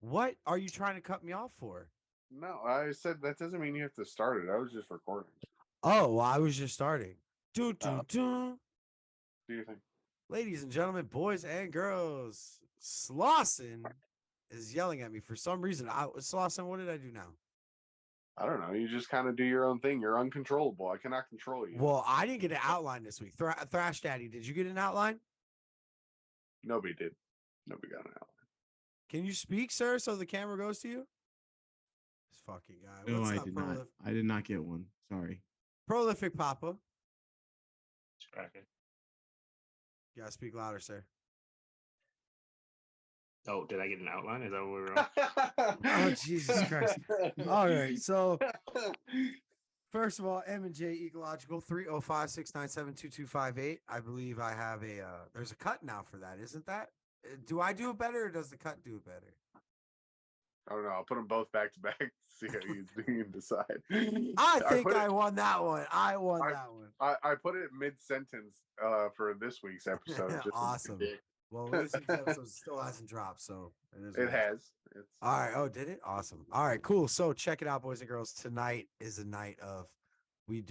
What are you trying to cut me off for? No, I said that doesn't mean you have to start it. I was just recording. Oh, well, I was just starting. Do Oh, do do. do you think? Ladies and gentlemen, boys and girls, Slauson is yelling at me for some reason. Slauson, what did I do now? I don't know. You just kind of do your own thing. You're uncontrollable. I cannot control you. Well, I didn't get an outline this week. Thrash Daddy, did you get an outline? Nobody did. Nobody got an outline. Can you speak, sir, so the camera goes to you? This fucking guy. No, What's I up, did not. I did not get one. Sorry. Prolific Papa? Tracking. You gotta speak louder, sir. Oh, did I get an outline? Is that what we were on? Oh, Jesus Christ. All right. So, first of all, M and J Ecological 305-697-2258. I believe I have there's a cut now for that, isn't that? Do I do it better or does the cut do it better? I don't know. I'll put them both back to back. See how you can decide. I think I won that one. I won that one. I put it mid sentence for this week's episode. Just awesome. Well, this week's episode still hasn't dropped, so it has. All right. Oh, did it? Awesome. All right, cool. So check it out, boys and girls. Tonight is a night of. We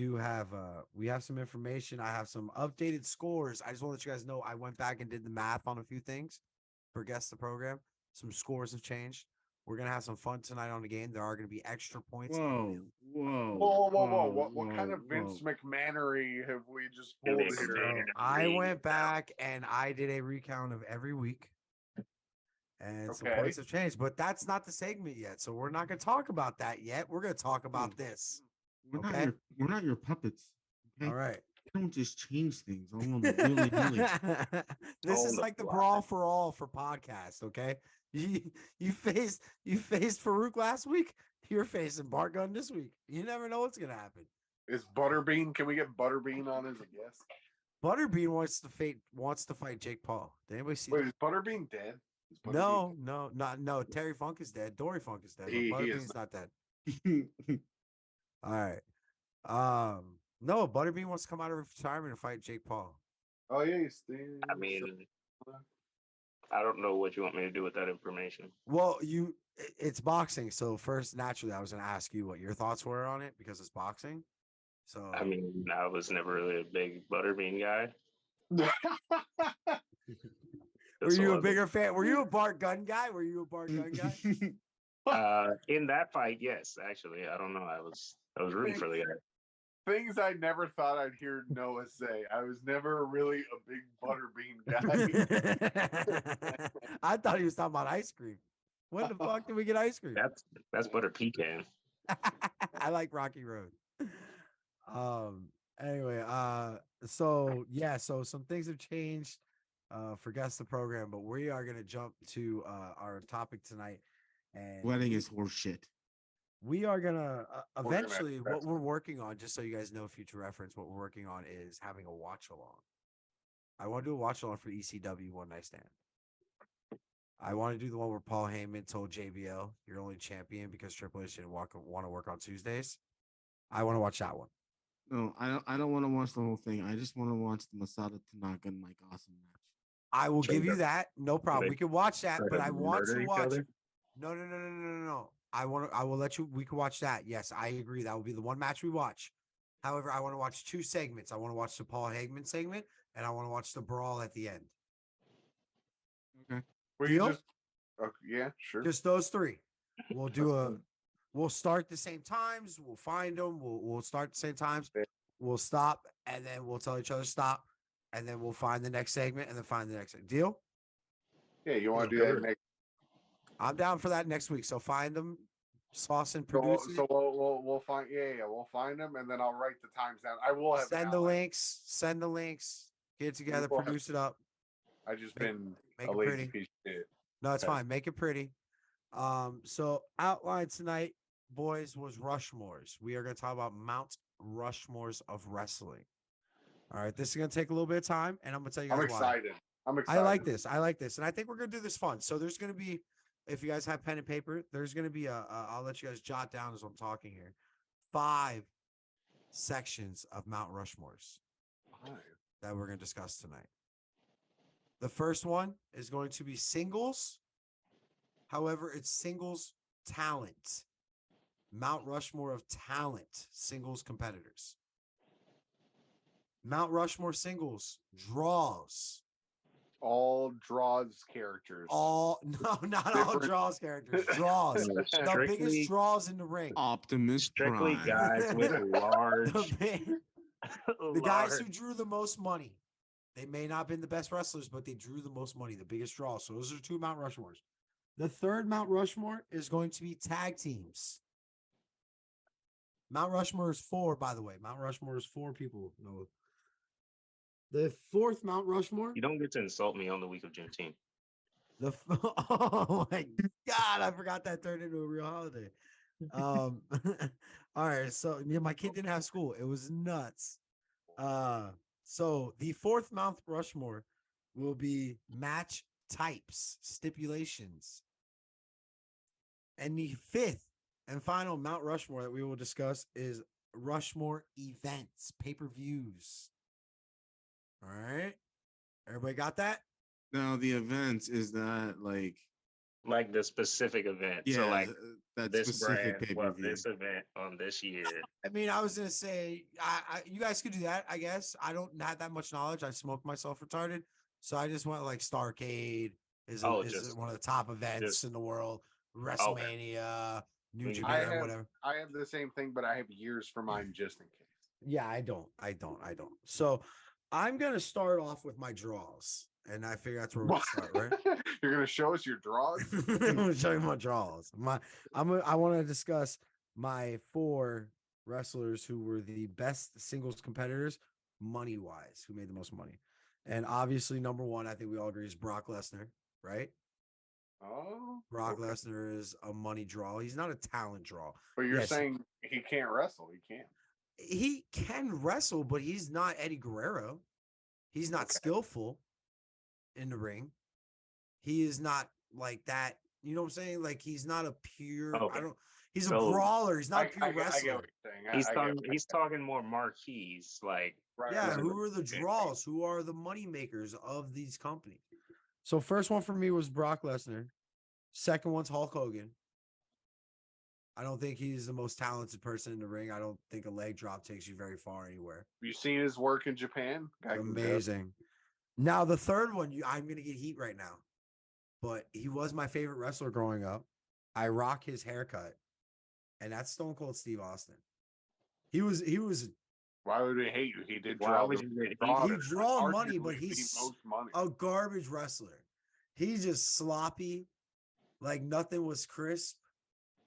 have some information. I have some updated scores. I just want to let you guys know I went back and did the math on a few things for guest the program. Some scores have changed. We're gonna have some fun tonight on the game. There are gonna be extra points. Whoa. What kind of Vince McMahonery have we just pulled here? I went back and I did a recount of every week. And some points have changed, but that's not the segment yet. So we're not gonna talk about that yet. We're gonna talk about this. We're not your puppets. Okay? All right. You don't just change things. Really. This is like the brawl for all for podcasts, okay? You faced Farouk last week. You're facing Bart Gunn this week. You never know what's gonna happen. Is Butterbean? Can we get Butterbean on as a guest? Butterbean wants to fight Jake Paul. Did anybody see? Wait, is Butterbean dead? No. Terry Funk is dead. Dory Funk is dead. Butterbean's not dead. All right. No, Butterbean wants to come out of retirement and fight Jake Paul. Oh yeah, I mean, I don't know what you want me to do with that information. Well, it's boxing. So first, naturally, I was going to ask you what your thoughts were on it because it's boxing. So I mean, I was never really a big Butterbean guy. Were you a bigger fan? Were you a Bart Gunn guy? In that fight, yes. Actually, I don't know. I was rooting for the guy. Things I never thought I'd hear Noah say. I was never really a big Butterbean guy. I thought he was talking about ice cream. When the fuck did we get ice cream? That's butter pecan. I like Rocky Road. Anyway, so some things have changed for guest the program, but we are gonna jump to our topic tonight. And wedding is horseshit. We are gonna eventually what we're working on, just so you guys know, future reference, what we're working on is having a watch along. I want to do a watch along for ECW One Night Stand. I want to do the one where Paul Heyman told JBL, "You're only champion because Triple H didn't want to work on Tuesdays." I want to watch that one. No, I don't want to watch the whole thing. I just want to watch the Masada Tanaka and Mike Awesome match. I will give you that. No problem. We can watch that, but I want to watch. No. I will let you. We can watch that. Yes, I agree. That will be the one match we watch. However, I want to watch two segments. I want to watch the Paul Heyman segment, and I want to watch the brawl at the end. Okay. Yeah, sure. Just those three. We'll do We'll start the same times. We'll find them. We'll start the same times. We'll stop, and then we'll tell each other stop, and then we'll find the next segment, and then find the next deal. Yeah, you want to do that next? I'm down for that next week. So find them, sauce and produce. So we'll find. Yeah, we'll find them, and then I'll write the times down. I will have send the links. Get it together, produce it up. I just been a lazy piece of shit. No, it's fine. Make it pretty. So outline tonight, boys, was Rushmores. We are going to talk about Mount Rushmores of wrestling. All right, this is going to take a little bit of time, and I'm going to tell you guys I'm excited. I like this, and I think we're going to do this fun. So there's going to be, if you guys have pen and paper, there's going to be I'll let you guys jot down as I'm talking here, 5 sections of Mount Rushmores that we're going to discuss tonight. The first one is going to be singles. However, it's singles talent. Mount Rushmore of talent, singles competitors. Mount Rushmore singles draws. All draws characters. All no, not all Different- draws characters. Draws. The biggest Strictly, draws in the ring. Optimus strictly Prime. guys with large, The guys who drew the most money. They may not have been the best wrestlers, but they drew the most money, the biggest draw. So those are two Mount Rushmores. The third Mount Rushmore is going to be tag teams. Mount Rushmore is 4, by the way. Mount Rushmore is 4 people. No. The fourth Mount Rushmore. You don't get to insult me on the week of Juneteenth. Oh my God, I forgot that turned into a real holiday. All right, so yeah, my kid didn't have school. It was nuts. So the fourth Mount Rushmore will be match types, stipulations. And the fifth and final Mount Rushmore that we will discuss is Rushmore events, pay-per-views. All right. Everybody got that? Now the events is that Like the specific event. yeah, So like that this specific brand, well, pay-per-view. this event on this year. I mean, I was gonna say, you guys could do that. I guess I don't have that much knowledge. I smoked myself retarded, so I just went like Starcade is Just- one of the top events just- in the world. WrestleMania, New I Japan, whatever. I have the same thing, but I have years for mine just in case. Yeah, I don't. So I'm gonna start off with my draws, and I figure that's where we're gonna start, right? You're gonna show us your draws? I'm gonna show you my draws. I want to discuss my 4 wrestlers who were the best singles competitors money wise, who made the most money. And obviously, number 1, I think we all agree, is Brock Lesnar, right? Oh, Brock okay. Lesnar is a money draw. He's not a talent draw. But you're Yes. saying he can't wrestle. He can't. He can wrestle, but he's not Eddie Guerrero. He's not Okay. skillful in the ring. He is not like that. You know what I'm saying? Like he's not a pure. Okay. He's a So, brawler. He's not a I pure get what wrestler. you're saying. He's talking more marquees, like Right, Yeah, right. who are the draws? Who are the money makers of these companies? So first one for me was Brock Lesnar. Second one's Hulk Hogan. I don't think he's the most talented person in the ring. I don't think a leg drop takes you very far anywhere. You seen his work in Japan? Guy can do it. Amazing. Now the third one, I'm gonna get heat right now, but he was my favorite wrestler growing up. I rock his haircut, and that's Stone Cold Steve Austin. He was Why would he hate you? He did Why draw. would the- you get draw he the- draw money, but arguably the he's most money. a garbage wrestler. He's just sloppy, like nothing was crisp.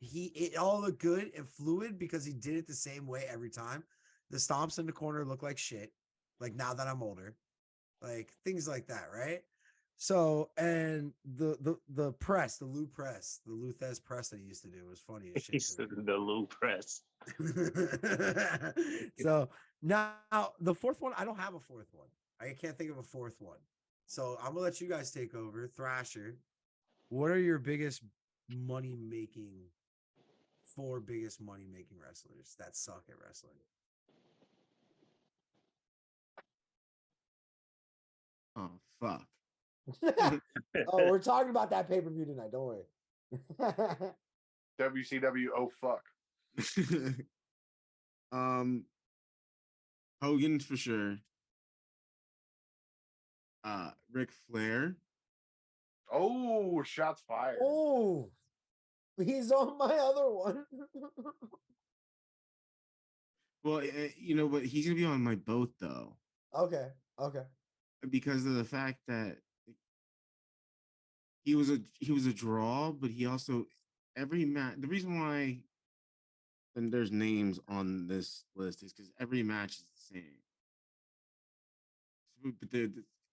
It all looked good and fluid because he did it the same way every time. The stomps in the corner look like shit. Like now that I'm older, like things like that, right? So and the press, the Lou press, the Luthez press that he used to do was funny as shit. he's to me. the Lou press. So now the fourth one, I don't have a fourth one. I can't think of a fourth one. So I'm gonna let you guys take over. Thrasher, what are your biggest money making 4 biggest money making wrestlers that suck at wrestling? Oh fuck. Oh, we're talking about that pay-per-view tonight. Don't worry. WCW. Oh fuck. Hogan for sure. Ric Flair. Oh, shots fired. Oh, he's on my other one. Well, but he's gonna be on my boat though, Okay. because of the fact that he was a draw, but he also every match. The reason why and there's names on this list is because every match is the same. But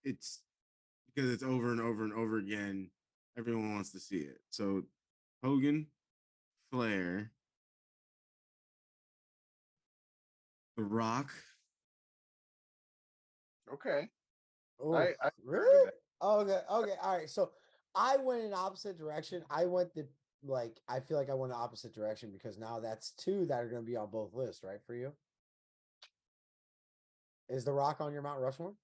it's because it's over and over and over again. Everyone wants to see it. So Hogan, Flair, The Rock. Okay. Oh, I really? Okay. All right. So I went in opposite direction. I feel like I went in opposite direction because now that's 2 that are going to be on both lists, right? For you, is The Rock on your Mount Rushmore?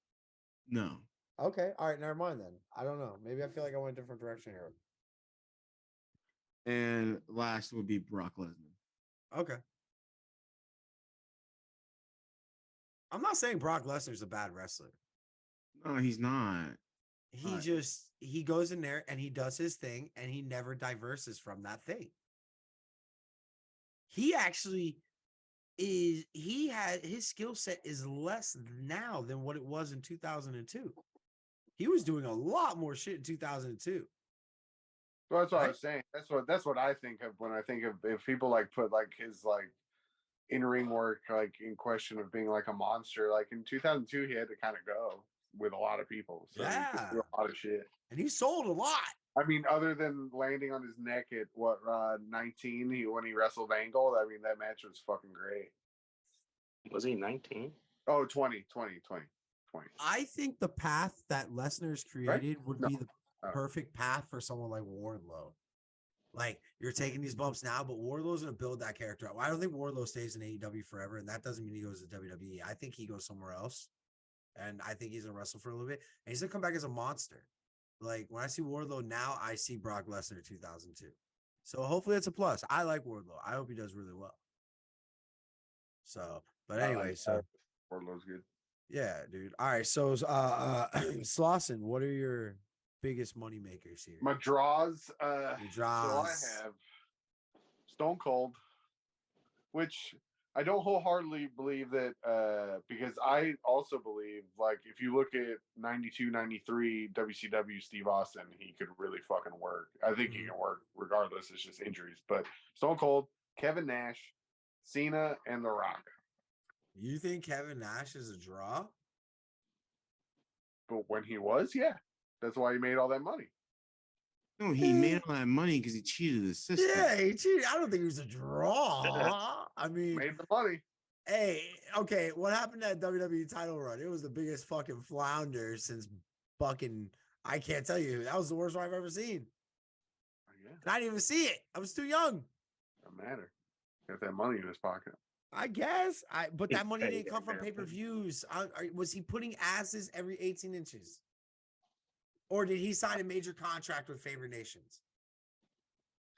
No. Okay. All right. Never mind then. I don't know. Maybe I feel like I went a different direction here. And last would be Brock Lesnar. Okay. I'm not saying Brock Lesnar's a bad wrestler. No, he's not. He goes in there and he does his thing and he never diverses from that thing. He actually his skill set is less now than what it was in 2002. He was doing a lot more shit in 2002. Well, that's what I Right? was saying. That's what I think of when I think of if people like put like his like in-ring work like in question of being like a monster. Like in 2002, he had to kind of go with a lot of people, so he could do a lot of shit. And he sold a lot. I mean, other than landing on his neck at what 19, when he wrestled Angle. I mean, that match was fucking great. Was he 19? Oh, 20. I think the path that Lesnar's created would be the perfect path for someone like Wardlow. Like, you're taking these bumps now, but Wardlow's going to build that character up. I don't think Wardlow stays in AEW forever, and that doesn't mean he goes to WWE. I think he goes somewhere else, and I think he's going to wrestle for a little bit, and he's going to come back as a monster. Like, when I see Wardlow now, I see Brock Lesnar 2002. So hopefully it's a plus. I like Wardlow. I hope he does really well. So, but anyway, so Wardlow's good. yeah, dude. All right, so Slauson, what are your biggest money makers here? My draws. Your So I have Stone Cold, which I don't wholeheartedly believe that because I also believe like if you look at 92, 93 WCW Steve Austin, he could really fucking work. I think he can work regardless. It's just injuries. But Stone Cold, Kevin Nash, Cena, and The Rock. You think Kevin Nash is a draw? But when he was, yeah. That's why he made all that money. No, he made all that money because he cheated the system. Yeah, he cheated. I don't think he was a draw. I mean, Made the money. hey, okay, what happened to that WWE title run? It was the biggest fucking flounder since fucking, I can't tell you. That was the worst one I've ever seen. Yeah, And I didn't even see it. I was too young. doesn't matter. Got that money in his pocket. I guess. But that money didn't come from pay-per-views. Was he putting asses every 18 inches? Or did he sign a major contract with Favored Nations?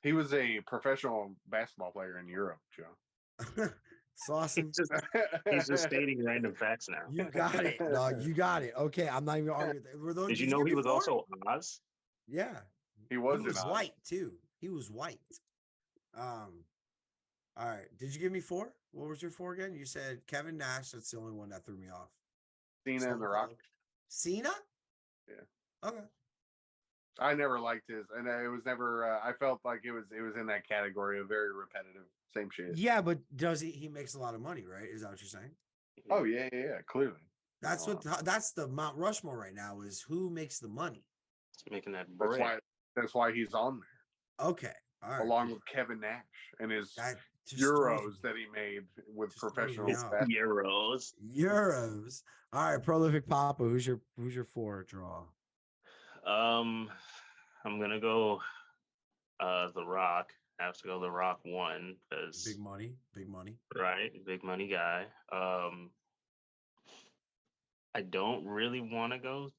He was a professional basketball player in Europe, Joe. Slauson. He's just stating random facts now. You got it, dog. You got it. Okay, I'm not even arguing. Were those, Did you know he was also Oz? Yeah. He was white too. He was white. All right. Did you give me 4? What was your 4 again? You said Kevin Nash. That's the only one that threw me off. Cena and The Rock. Cena? Yeah. Okay. I never liked his, and it was never. I felt like it was in that category of very repetitive, same shit. Yeah, but does he? He makes a lot of money, right? Is that what you're saying? Oh yeah, clearly. That's that's the Mount Rushmore right now. Is who makes the money? He's making that bread. That's why he's on there. Okay, all right. Along with Kevin Nash and his euros that he made with professional euros. All right, Prolific Papa. Who's your 4 draw? I'm gonna go The Rock. I have to go The Rock 1 because big money. Right, big money guy. I don't really want to go.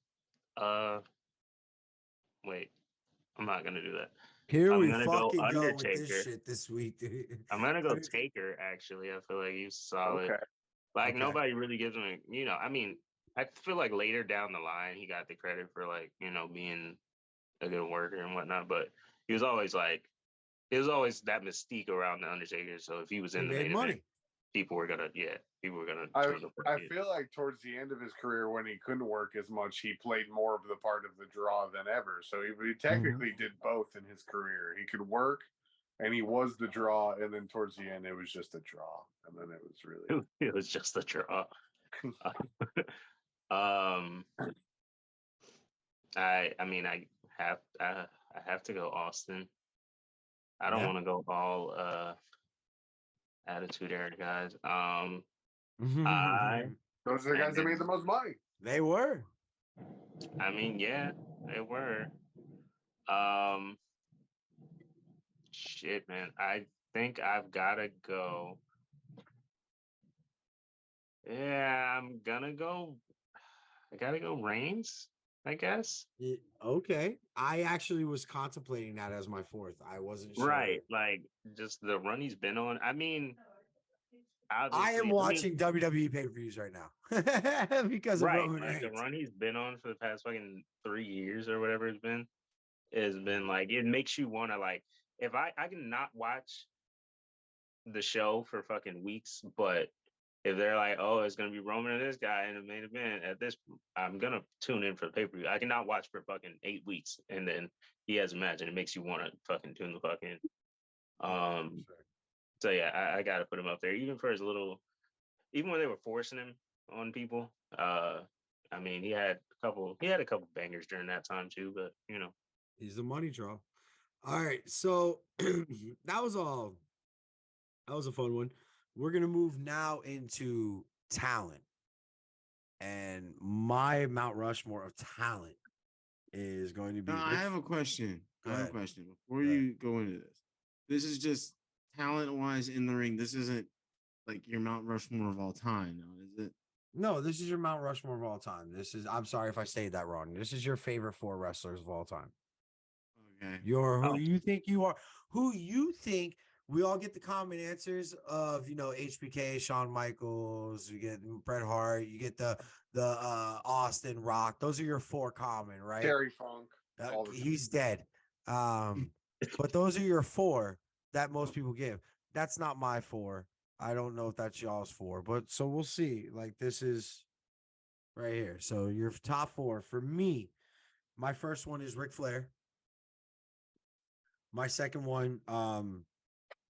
Wait, I'm not gonna do that. Here we fucking go with this shit this week, dude. I'm gonna go Taker. Actually, I feel like he's solid. Okay. Like nobody really gives him. I mean, I feel like later down the line he got the credit for like being a good worker and whatnot. But he was always like, there was always that mystique around the Undertaker. So if he was in the main event, people were gonna. I feel like towards the end of his career, when he couldn't work as much, he played more of the part of the draw than ever. So he technically did both in his career. He could work, and he was the draw. And then towards the end, it was just a draw. And then it was really it was just a draw. I mean, I have to go Austin. I don't want to go all attitude era guys. Those are the guys that made the most money. They were. I mean, yeah, they were. Shit, man. I think I've gotta go. Yeah, I gotta go Reigns. I guess. Okay. I actually was contemplating that as my fourth. I wasn't sure. Right, like just the run he's been on. I mean, I am obviously, watching WWE pay-per-views right now because of right, Roman like the Reigns. run he's been on for the past fucking 3 years or whatever it's been, has been like it makes you want to like. If I can not watch the show for fucking weeks, but if they're like, oh, it's gonna be Roman and this guy in the main event at this, I'm gonna tune in for the pay-per-view. I cannot watch for fucking 8 weeks and then he has a match and it makes you want to fucking tune the fuck in. Sure. So yeah, I gotta put him up there, even for his little, even when they were forcing him on people. I mean, he had a couple bangers during that time too, but you know, He's the money draw. All right, so that was all. That was a fun one. We're gonna move now into talent, and my Mount Rushmore of talent is going to be. Now, I have a question. Go I have ahead. a question before Go ahead. you go into this. This is just talent wise in the ring. This isn't like your Mount Rushmore of all time, now, is it? No, this is your Mount Rushmore of all time. This is. I'm sorry if I stated that wrong. This is your favorite 4 wrestlers of all time. Okay. You're who Oh. you think you are. Who you think we all get the common answers of, HBK, Shawn Michaels, you get Bret Hart, you get the Austin Rock. Those are your 4 common, right? Terry Funk. He's dead. But those are your 4 that most people give. That's not my 4. I don't know if that's y'all's 4, but so we'll see. Like this is right here. So your top 4 for me. My first one is Ric Flair. My second one,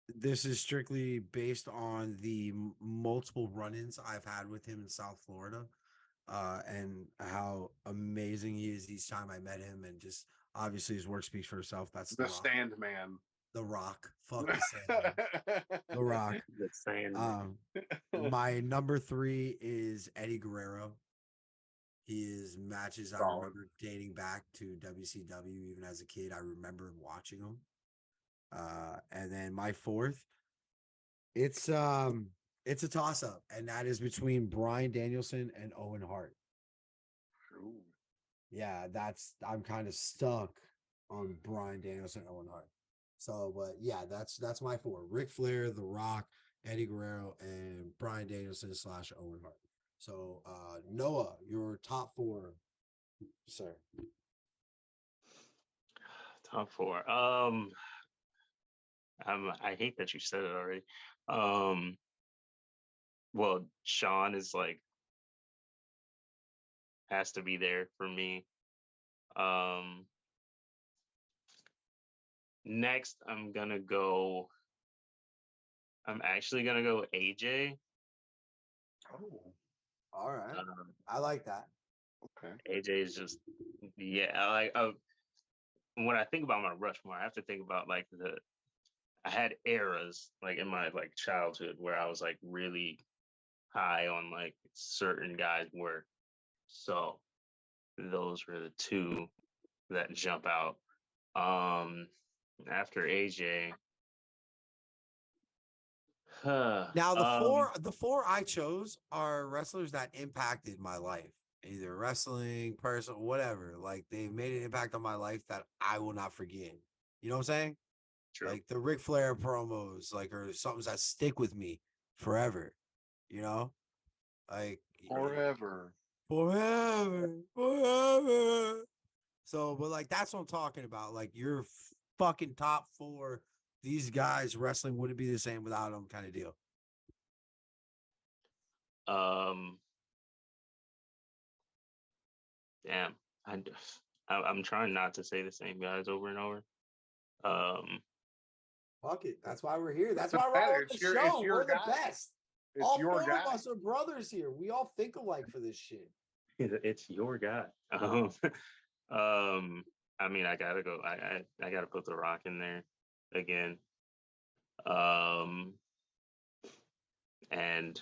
this is strictly based on the multiple run-ins I've had with him in South Florida, and how amazing he is each time I met him, and just obviously his work speaks for itself. That's The Rock. Sandman. The Rock. Fuck the Sandman. The Rock. the same. My number 3 is Eddie Guerrero. His matches I remember dating back to WCW, even as a kid. I remember watching them. And then my 4th, it's a toss-up, and that is between Bryan Danielson and Owen Hart. Ooh. Yeah, I'm kind of stuck on Bryan Danielson, Owen Hart. So, but yeah, that's my 4: Ric Flair, The Rock, Eddie Guerrero, and Bryan Danielson / Owen Hart. So, Noah, your top 4, sir. Top 4. I hate that you said it already. Well, Sean is like has to be there for me. Next, I'm actually gonna go AJ. Oh, all right. Um, I like that. Okay. AJ is just, yeah. Like when I think about my Rushmore, I have to think about like I had eras like in my like childhood where I was like really high on like certain guys' work. So those were the 2 that jump out. After AJ. Now the four I chose are wrestlers that impacted my life, either wrestling, personal, whatever. Like they made an impact on my life that I will not forget. You know what I'm saying? True. Like the Ric Flair promos, like or something that stick with me forever. You know, like Forever. So, but like that's what I'm talking about. Like your fucking top 4, these guys wrestling wouldn't be the same without them, kind of deal. Damn. I'm trying not to say the same guys over and over. Fuck it. That's why we're here. That's why we're on the show. We're the best. All 4 of us are brothers here. We all think alike for this shit. It's your guy. I mean, I gotta go. I gotta put The Rock in there again. And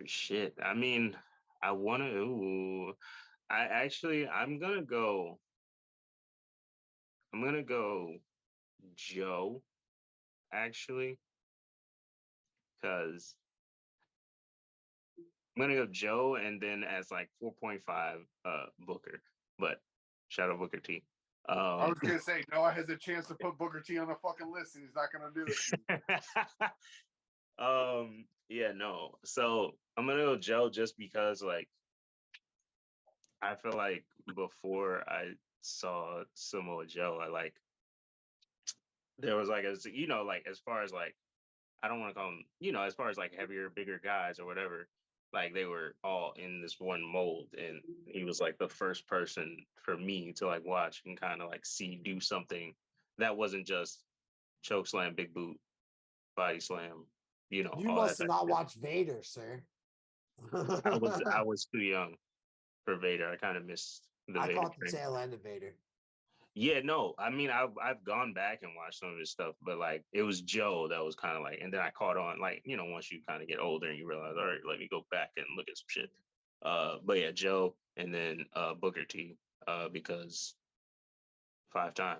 shit. I mean, I want to. I'm gonna go. Joe. Actually, because I'm gonna go Joe, and then as like 4.5, Booker. But shout out Booker T. I was gonna say Noah has a chance to put Booker T on the fucking list, and he's not gonna do it. Yeah, no. So I'm gonna go Joe just because like I feel like before I saw Samoa Joe, I like there was like as like as far as like I don't want to call them, as far as like heavier, bigger guys or whatever, like they were all in this one mold. And he was like the first person for me to like watch and kind of like see do something that wasn't just choke slam, big boot, body slam, You all must that have type of not shit. watched Vader, sir. I was too young for Vader. I kind of missed the I Vader caught the train. tail end of Vader. Yeah, no, I mean I've gone back and watched some of his stuff, but like it was Joe that was kind of like, and then I caught on like once you kind of get older and you realize, all right, let me go back and look at some shit. But yeah, Joe, and then Booker T, because 5-time.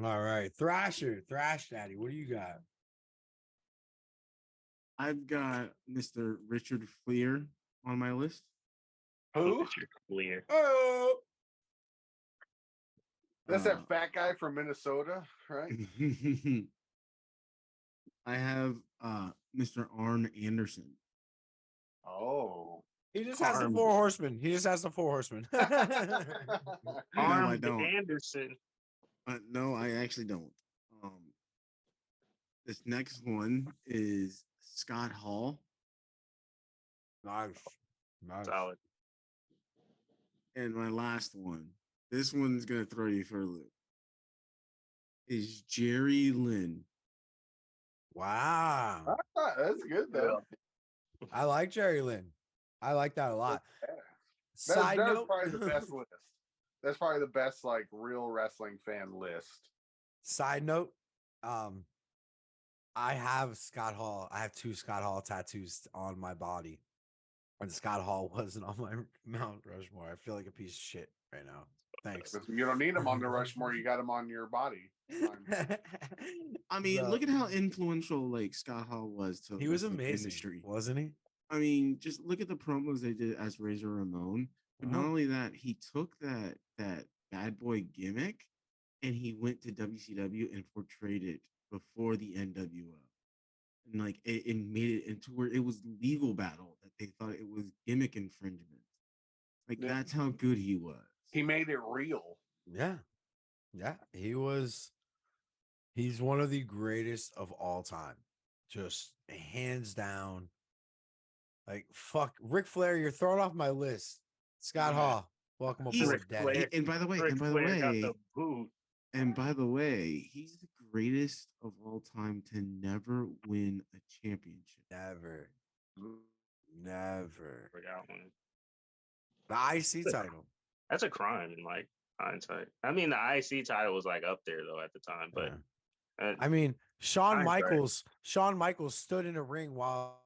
All right, Thrasher, Thrash Daddy, what do you got? I've got Mr. Richard Fleer on my list. Who? Clear. Oh, That's that fat guy from Minnesota, right? I have Mr. Arn Anderson. Oh. he just has the 4 horsemen. He just has the 4 horsemen. Armed don't. Anderson. No, I actually don't. This next one is Scott Hall. Nice. Solid. And my last one, this one's going to throw you for a loop, is Jerry Lynn. Wow. That's good, though. I like Jerry Lynn. I like that a lot. Yeah. Side That's note, probably the best list. That's probably the best, like, real wrestling fan list. Side note, I have Scott Hall. I have 2 Scott Hall tattoos on my body. And Scott Hall wasn't on my Mount Rushmore. I feel like a piece of shit right now. Thanks. You don't need him on the Rushmore. You got him on your body. I mean, look at how influential like Scott Hall was to he was the amazing, industry, wasn't he? I mean, just look at the promos they did as Razor Ramon. But not only that, he took that bad boy gimmick and he went to WCW and portrayed it before the NWO. And like it made it into where it was legal battle that they thought it was gimmick infringement. Like that's how good he was. He made it real. Yeah. He's one of the greatest of all time. Just hands down. Like fuck Ric Flair, you're throwing off my list. Scott Hall, welcome aboard, Daddy. And by the way, he's the greatest of all time to never win a championship. Never. Forgot one. The IC title. That's a crime in like hindsight. I mean, the IC title was like up there though at the time, but I mean, Shawn Michaels stood in a ring while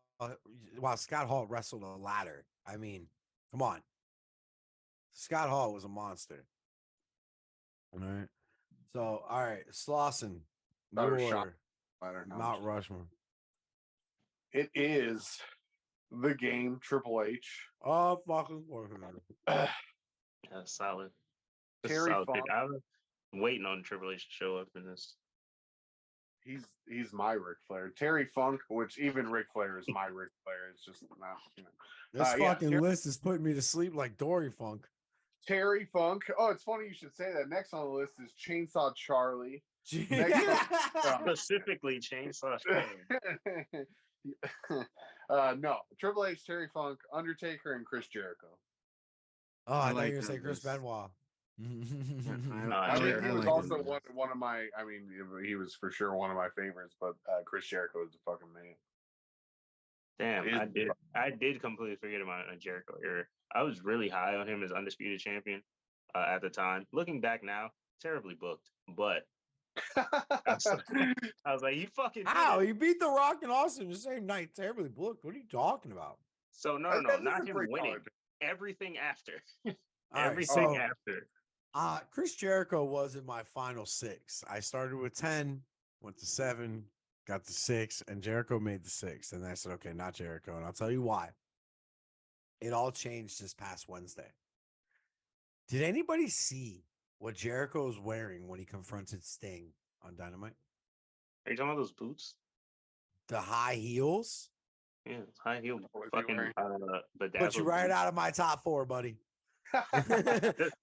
Scott Hall wrestled a ladder. I mean, come on. Scott Hall was a monster. All right. So, all right, Slauson, your Mount Rushmore. It is the Game, Triple H. Oh, fucking. Yeah, solid. Terry Funk. I'm waiting on Triple H to show up in this. He's my Ric Flair. Terry Funk, which even Ric Flair is my Ric Flair. It's just not, This fucking list is putting me to sleep like Dory Funk. Terry Funk. Oh, it's funny you should say that. Next on the list is Chainsaw Charlie. Specifically Chainsaw Charlie. No, Triple H, Terry Funk, Undertaker, and Chris Jericho. Oh, I thought you were gonna say Chris Benoit. He was also one of my. I mean, he was for sure one of my favorites, but Chris Jericho is the fucking man. Damn, I did completely forget about Jericho here. I was really high on him as undisputed champion at the time. Looking back now, terribly booked, but I was like, you fucking how he beat The Rock and Austin the same night, terribly booked. What are you talking about? So no, not him winning. Everything after. Everything after. Chris Jericho was in my final 6. I started with 10, went to 7, got the 6, and Jericho made the 6. And I said, okay, not Jericho. And I'll tell you why. It all changed this past Wednesday. Did anybody see what Jericho was wearing when he confronted Sting on Dynamite? Are you talking about those boots? The high heels? Yeah, high heel What was he fucking wearing? Put you right boots. out of my top 4, buddy.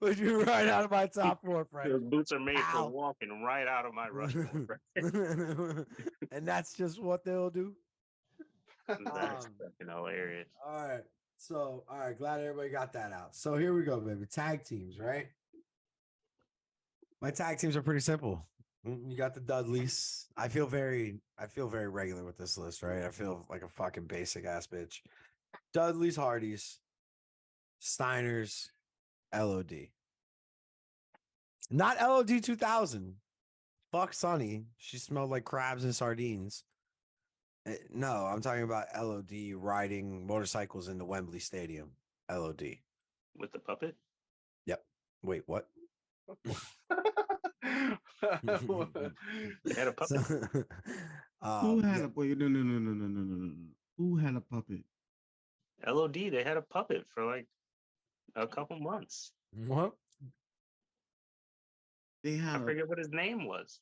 Put you right out of my top 4, friend. Those boots are made for Ow. walking right out of my Rushmore. And that's just what they'll do. That's fucking hilarious. All right. So, all right. Glad everybody got that out. So here we go, baby. Tag teams, right? My tag teams are pretty simple. You got the Dudleys. I feel very regular with this list, right? I feel like a fucking basic ass bitch. Dudleys, Hardys, Steiners, LOD. Not LOD 2000. Fuck Sonny. She smelled like crabs and sardines. No, I'm talking about LOD riding motorcycles in the Wembley Stadium. LOD. With the puppet? Yep. Wait, what? They had a puppet. Who had a wait? No. Who had a puppet? LOD, they had a puppet for like a couple months. What? They had. I forget what his name was.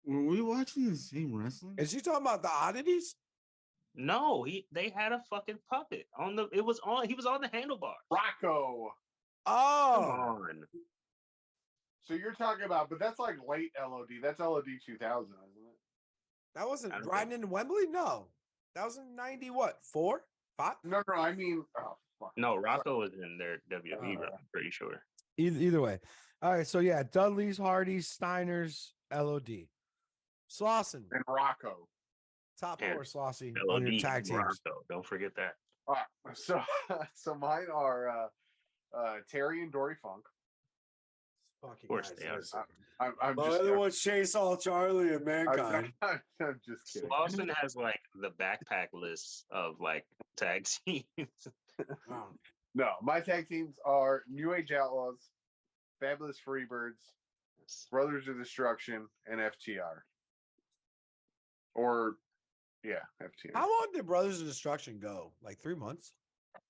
Were we watching the same wrestling? Is he talking about the oddities? No, they had a fucking puppet on the. He was on the handlebar. Rocco. Come Oh, on. So you're talking about, but that's like late LOD. That's LOD 2000, isn't it? that wasn't I don't riding into Wembley? No. That was in 90, what? 4? 5? No, I mean, oh, fuck. No, Rocco was in their WWE run, I'm pretty sure. Either way. All right. So, yeah, Dudleys, Hardys, Steiners, LOD. Slauson. And Rocco. Top And 4, Slossy, LOD on your tag and teams. Rocco. Don't forget that. All right. So mine are Terry and Dory Funk. Fucking Of course guys, they are. I'm my just other one's Chase All Charlie and Mankind. I'm just kidding. Lawson has like the backpack list of like tag teams. No, my tag teams are New Age Outlaws, Fabulous Freebirds, Brothers of Destruction, and FTR. Or, yeah, FTR. How long did Brothers of Destruction go? Like 3 months?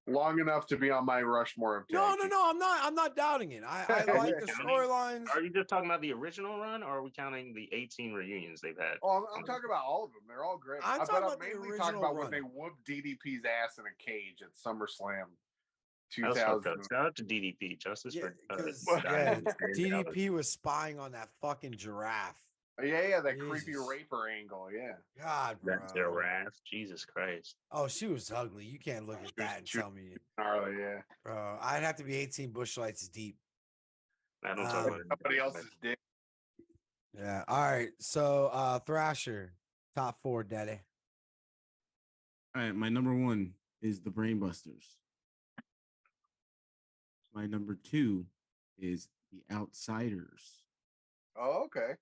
Long enough to be on my Rushmore of tag teams. No. I'm not doubting it. I like the storylines. Are you just talking about the original run, or are we counting the 18 reunions they've had? Oh, I'm talking about all of them. They're all great. I'm talking about the mainly talking original about when run. they whooped DDP's ass in a cage at SummerSlam That was fucked 2000. up. Shout out to DDP. Justice Yeah, for because dying. DDP was spying on that fucking giraffe. Yeah, that creepy Jesus. raper angle. Yeah. God, bro. That giraffe. Jesus Christ. Oh, she was ugly. You can't look at that and tell me, Gnarly, yeah. bro. I'd have to be 18 bush lights deep. I don't talk about Somebody else's dick. Yeah. All right. So Thrasher, top 4, daddy. All right, my number 1 is the Brainbusters. My number 2 is the Outsiders. Oh, okay.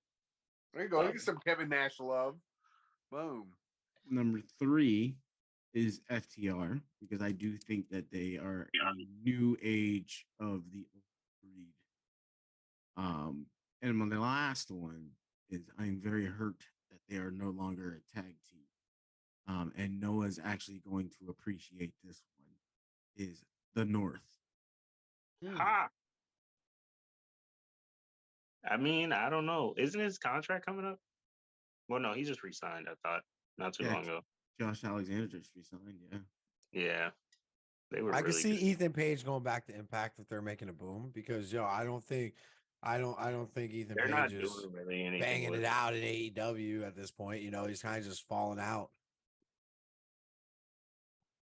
There you go. Look at some Kevin Nash love. Boom. Number 3 is FTR because I do think that they are a new age of the breed. And my last one is I'm very hurt that they are no longer a tag team. And Noah's actually going to appreciate this one is the North. Ha! I mean, I don't know. Isn't his contract coming up? Well, no, he just resigned, I thought, not too long ago. Josh Alexander just resigned, yeah. Yeah. They were I can really see good. Ethan Page going back to Impact if they're making a boom because I don't think Ethan They're not Page is doing really anything banging with it out in AEW at this point. He's kind of just falling out.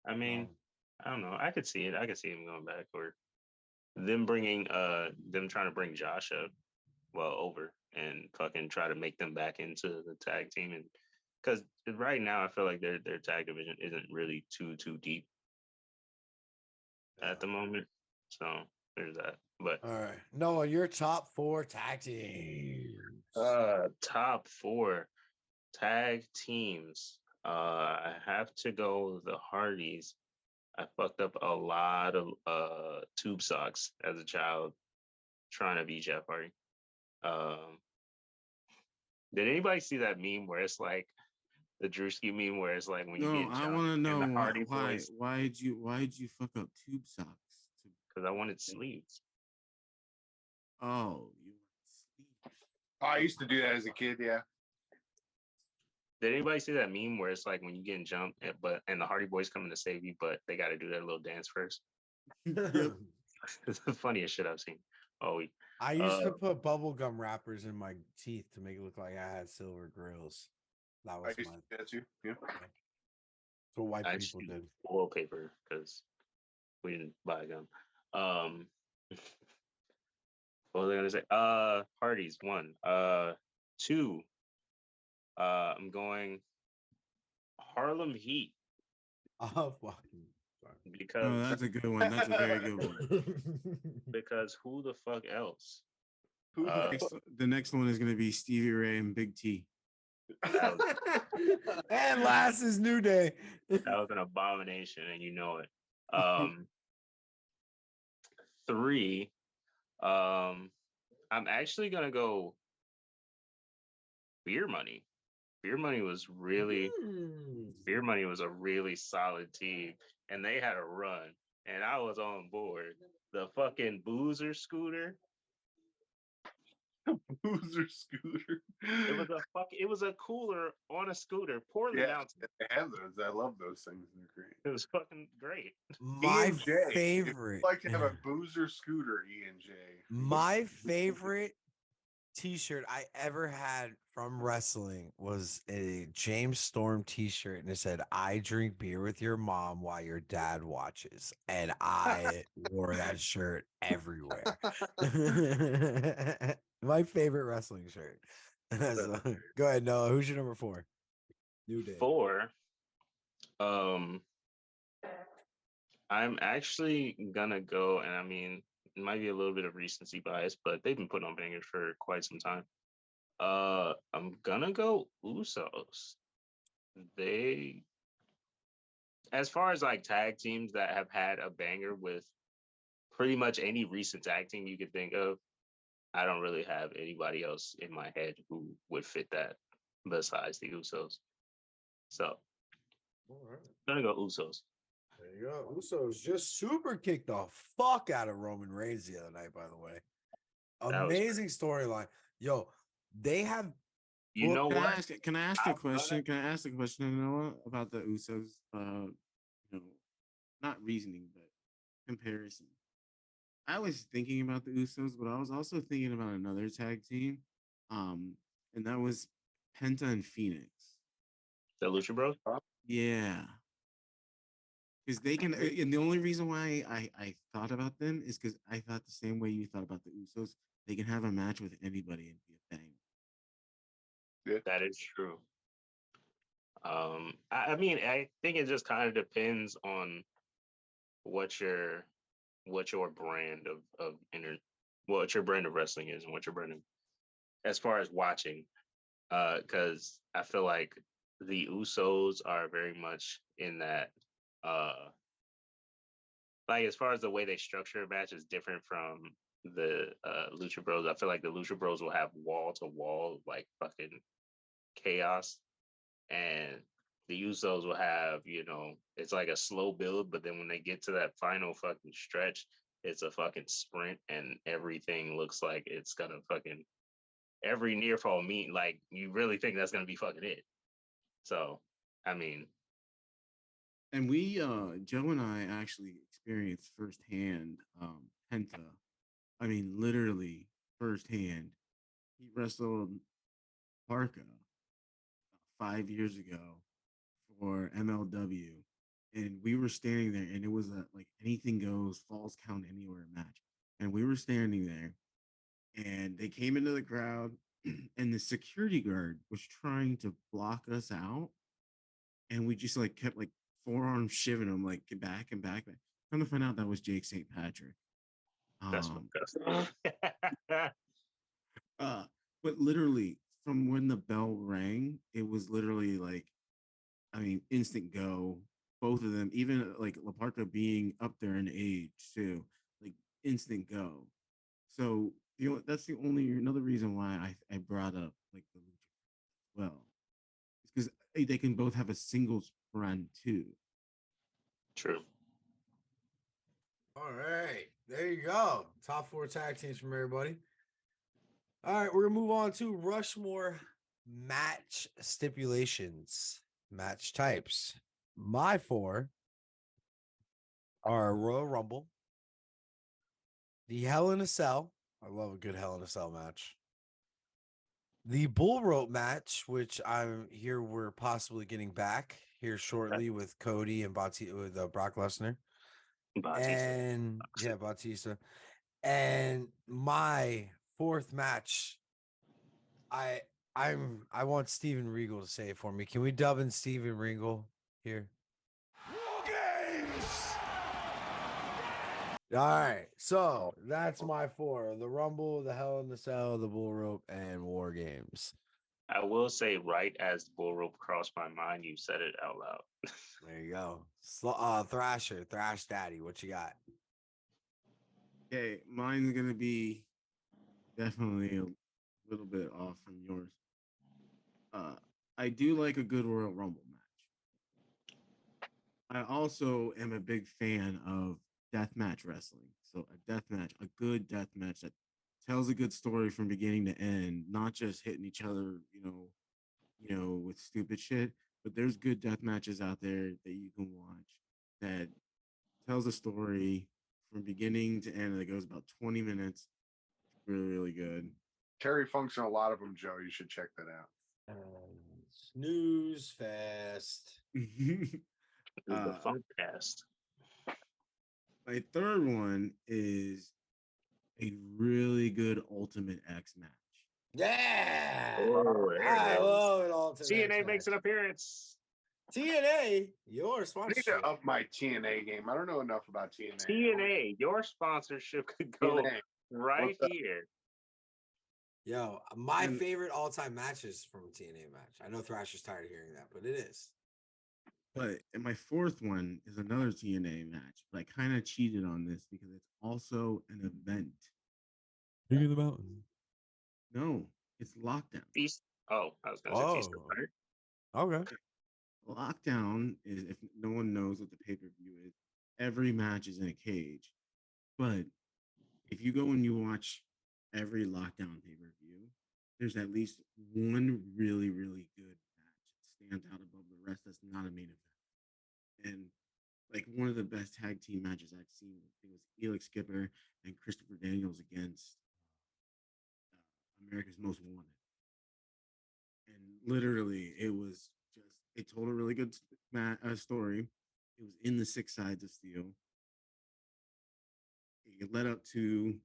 I mean, I don't know. I could see it. I could see him going back, or them trying to bring Josh up, over and fucking try to make them back into the tag team. And because right now I feel like their tag division isn't really too deep at the moment. So there's that. But All right, Noah, your top 4 tag teams. Top 4 tag teams. I have to go with the Hardys. I fucked up a lot of tube socks as a child trying to be Jeff Hardy. Did anybody see that meme where it's like the Drewski meme where it's like when you No, get I jumped want to and know the Hardy why Boys why'd you fuck up tube socks? because I wanted sleeves. Oh, you want sleeves. I used to do that as a kid. Yeah. Did anybody see that meme where it's like when you getting jumped, and the Hardy Boys coming to save you, but they got to do their little dance first? It's the funniest shit I've seen. Oh, I used to put bubblegum wrappers in my teeth to make it look like I had silver grills. That I was used mine. to do that too. Yeah. That's what white I people just did. wallpaper because we didn't buy a gun. What was I gonna say? Hardy's 1. 2. I'm going Harlem Heat Oh, fucking. Oh, because that's a good one. That's a very good one. because who the fuck else? Who the Next, the next one is gonna be Stevie Ray and Big T. And last is New Day. That was an abomination, and you know it. 3. I'm actually gonna go Beer Money. Beer Money was really Beer Money was a really solid team, and they had a run, and I was on board. The fucking Boozer scooter. Boozer scooter? It was a cooler on a scooter, poorly Yeah, mounted. they have those. I love those things. They're great. It was fucking great. My E&J. If favorite. you'd like to have a Boozer scooter, E&J. My favorite t-shirt I ever had from wrestling was a James Storm t-shirt, and it said, "I drink beer with your mom while your dad watches." And I wore that shirt everywhere. My favorite wrestling shirt. So, go ahead, Noah. Who's your number 4? New Day. 4. I'm actually gonna go, and I mean, it might be a little bit of recency bias, but they've been putting on bangers for quite some time. I'm gonna go Usos. They, as far as like tag teams that have had a banger with pretty much any recent tag team you could think of, I don't really have anybody else in my head who would fit that besides the Usos. So, All right. I'm gonna go Usos. There you go. Usos just super kicked the fuck out of Roman Reigns the other night, by the way. That was Amazing storyline. Yo, they have. You know Can I what? ask? Can I ask a question? Can I ask a question, Noah, about the Usos? You know, not reasoning, but comparison. I was thinking about the Usos, but I was also thinking about another tag team, and that was Penta and Phoenix. The Lucha Bros. Yeah, because they can. And the only reason why I thought about them is because I thought the same way you thought about the Usos. They can have a match with anybody and be a thing. Yeah. That is true. I mean, I think it just kind of depends on what your brand of what your brand of wrestling is and what your brand of, as far as watching. Because I feel like the Usos are very much in that. Like as far as the way they structure a match is different from the Lucha Bros. I feel like the Lucha Bros will have wall to wall like fucking chaos, and the Usos will have, it's like a slow build, but then when they get to that final fucking stretch, it's a fucking sprint, and everything looks like it's gonna fucking every near fall meet. Like you really think that's gonna be fucking it. So, I mean, And we, Joe and I actually experienced firsthand Penta. I mean, literally firsthand. He wrestled Parka 5 years ago for MLW, and we were standing there, and it was a like anything goes, falls count anywhere match, and we were standing there, and they came into the crowd, and the security guard was trying to block us out, and we just like kept like forearm shivving him like get back and back. Come to find out that was Jake St. Patrick. that's what But literally from when the bell rang, it was literally like, I mean, instant go. Both of them, even like Laparca being up there in age too, like instant go. So that's the only another reason why I brought up like the Lucha well. Because they can both have a singles run too. True. All right, there you go. Top 4 tag teams from everybody. All right, we're gonna move on to Rushmore match stipulations, match types. My 4 are Royal Rumble, the Hell in a Cell. I love a good Hell in a Cell match. The Bull Rope match, which I'm here, we're possibly getting back here shortly with Cody and with Brock Lesnar. Batista. And yeah, Batista. And my 4th match, I want Steven Regal to say it for me. Can we dub in Steven Regal here? Games. All right, so that's my 4: the Rumble, the Hell in the Cell, the Bull Rope, and War Games. I will say, right as the bull rope crossed my mind, you said it out loud. There you go. Thrash Daddy, what you got? Okay, mine's gonna be definitely a little bit off from yours. I do like a good Royal Rumble match. I also am a big fan of deathmatch wrestling. So a death match, a good death match that tells a good story from beginning to end, not just hitting each other, with stupid shit. But there's good death matches out there that you can watch that tells a story from beginning to end that goes about 20 minutes. Really, really good. Terry Funk's in a lot of them, Joe. You should check that out. Snooze fest. The funk cast. My third one is a really good Ultimate X match. Yeah. Oh, there I it is. love it all. TNA makes an appearance. TNA, your I need sponsorship. to up my TNA game. I don't know enough about TNA. TNA, your sponsorship could go TNA. right What's up? here. Yo, my And- favorite all-time matches from a TNA match. I know Thrasher's tired of hearing that, but it is. But my fourth one is another TNA match, but I kind of cheated on this because it's also an event. King of the Mountain. No, it's Lockdown. Feast. Oh, I was gonna say Feast of Oh. Fire. Okay. Lockdown is, if no one knows what the pay-per-view is, every match is in a cage. But if you go and you watch every Lockdown pay-per-view, there's at least one really, really good match that stands out above the rest that's not a main event. And like one of the best tag team matches I've seen, it was Felix Skipper and Christopher Daniels against America's Most Wanted. And literally, it told a really good story. It was in the 6 Sides of Steel. It led up to,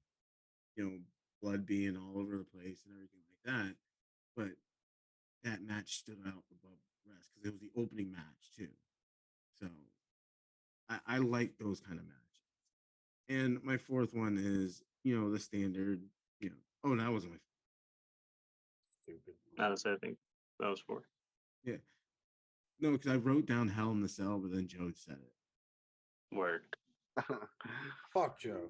blood being all over the place and everything like that. But that match stood out above the rest because it was the opening match too. So I like those kind of matches. And my fourth one is, the standard, oh, that was my Stupid. I think that was 4. yeah. No, because I wrote down Hell in the Cell, but then Joe said it. Word. Fuck Joe.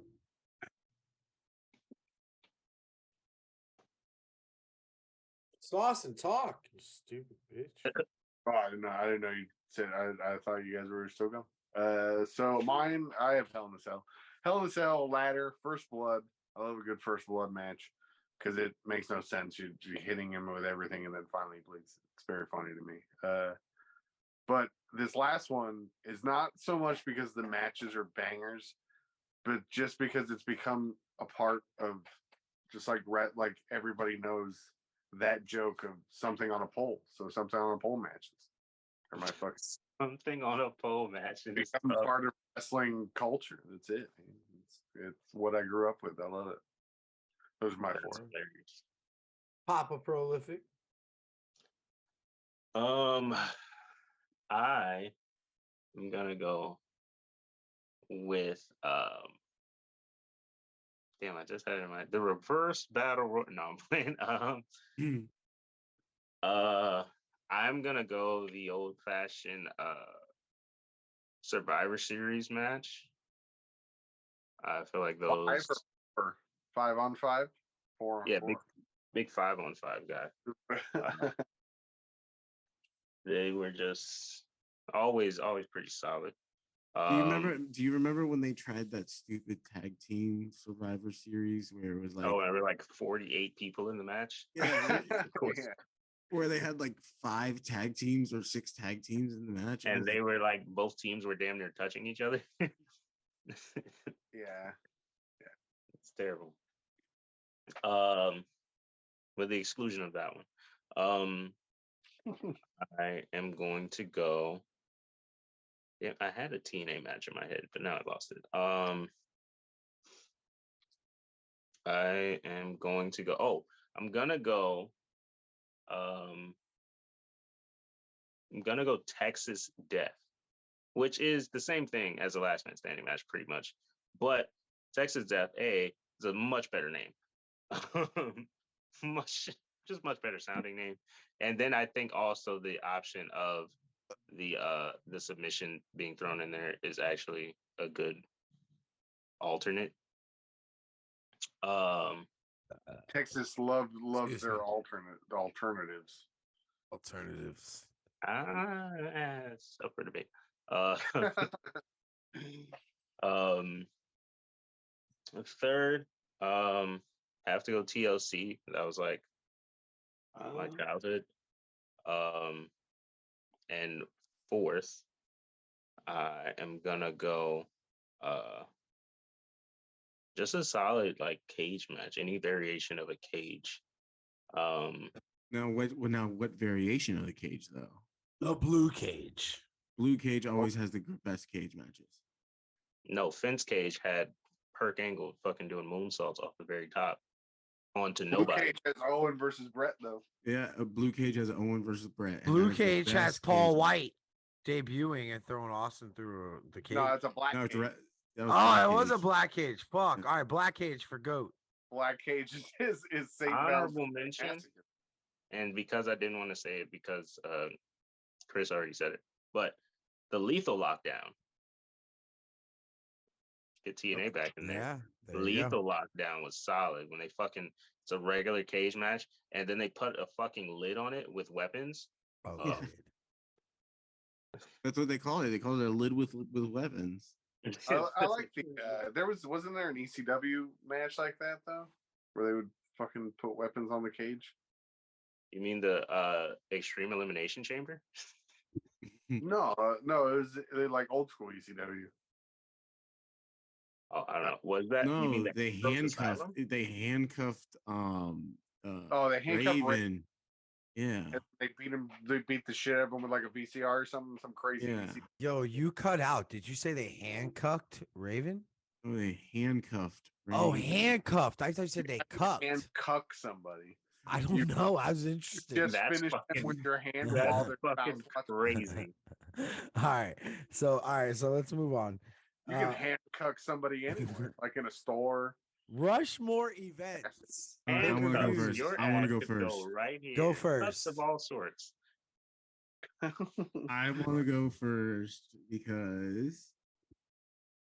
Sauce and talk, you stupid bitch. Oh, I didn't know you said. I thought you guys were still going. So mine, I have Hell in a Cell. Hell in a Cell ladder, First Blood. I love a good First Blood match because it makes no sense. You're hitting him with everything and then finally he bleeds. It's very funny to me. But this last one is not so much because the matches are bangers, but just because it's become a part of just like everybody knows that joke of something on a pole. So something on a pole matches. Or my fucking Something on a pole match. And it's part of wrestling culture. That's it. It's what I grew up with. I love it. Those are my 4. hilarious. Papa Prolific. I am gonna go with damn, I just had it in my the reverse battle. No, I'm playing. I'm gonna go the old fashioned Survivor Series match. I feel like those 5 on 5, 4 on yeah, 4. big 5-on-5 guy. They were just always pretty solid. Do you remember when they tried that stupid tag team Survivor Series where it was like, there were like 48 people in the match. yeah, Of course. Yeah. where they had like 5 tag teams or 6 tag teams in the match, And they were like, both teams were damn near touching each other. Yeah. It's terrible. With the exclusion of that one. I am going to go. Yeah, I had a TNA match in my head, but now I lost it. I am going to go. Oh, I'm gonna go. I'm gonna go Texas Death, which is the same thing as the Last Man Standing match, pretty much. But Texas Death is a much better name, much better sounding name. And then I think also the option of the submission being thrown in there is actually a good alternate. Texas loves Excuse their me. alternatives. Alternatives. It's up for debate. Third, have to go TLC. That was like my childhood. And fourth, I am gonna go just a solid like cage match, any variation of a cage. now what variation of the cage though? The blue cage. Blue cage always has the best cage matches. No, Fence Cage had Perk Angle fucking doing moonsaults off the very top onto Blue nobody. Cage has Owen versus Brett though. Yeah, a blue cage has Owen versus Brett. Blue cage has Paul White debuting and throwing Austin through the cage. No, it's a black No, cage. It was a black cage. Fuck. All right, black cage for GOAT. Black Cage is St. Honorable mention. And because I didn't want to say it because Chris already said it, but the Lethal Lockdown. Get TNA back in there. Yeah. Lethal Lockdown was solid when they it's a regular cage match and then they put a fucking lid on it with weapons. Oh, That's what they call it. They call it a lid with weapons. I like the wasn't there an ECW match like that though, where they would fucking put weapons on the cage? You mean the Extreme Elimination Chamber? No, it was like old school ECW. Oh, I don't know. Was that? No, you mean they handcuffed. They handcuffed. They handcuffed Raven. Yeah. They beat him. They beat the shit out of him with like a VCR or something. Some crazy. Yeah. Yo, you cut out. Did you say they handcuffed Raven? Oh, they handcuffed. Raven. Oh, handcuffed. I thought you said they cucked. Handcuck somebody. I don't know. I was interested. Just That's finish fucking- with your hand That's while they're fucking crazy. All right. So let's move on. You can handcuck somebody anywhere, like in a store. Rushmore events. All right, I want to go first. Your I want to ass go could first. Right here. Go Cuts first. of all sorts. I want to go first because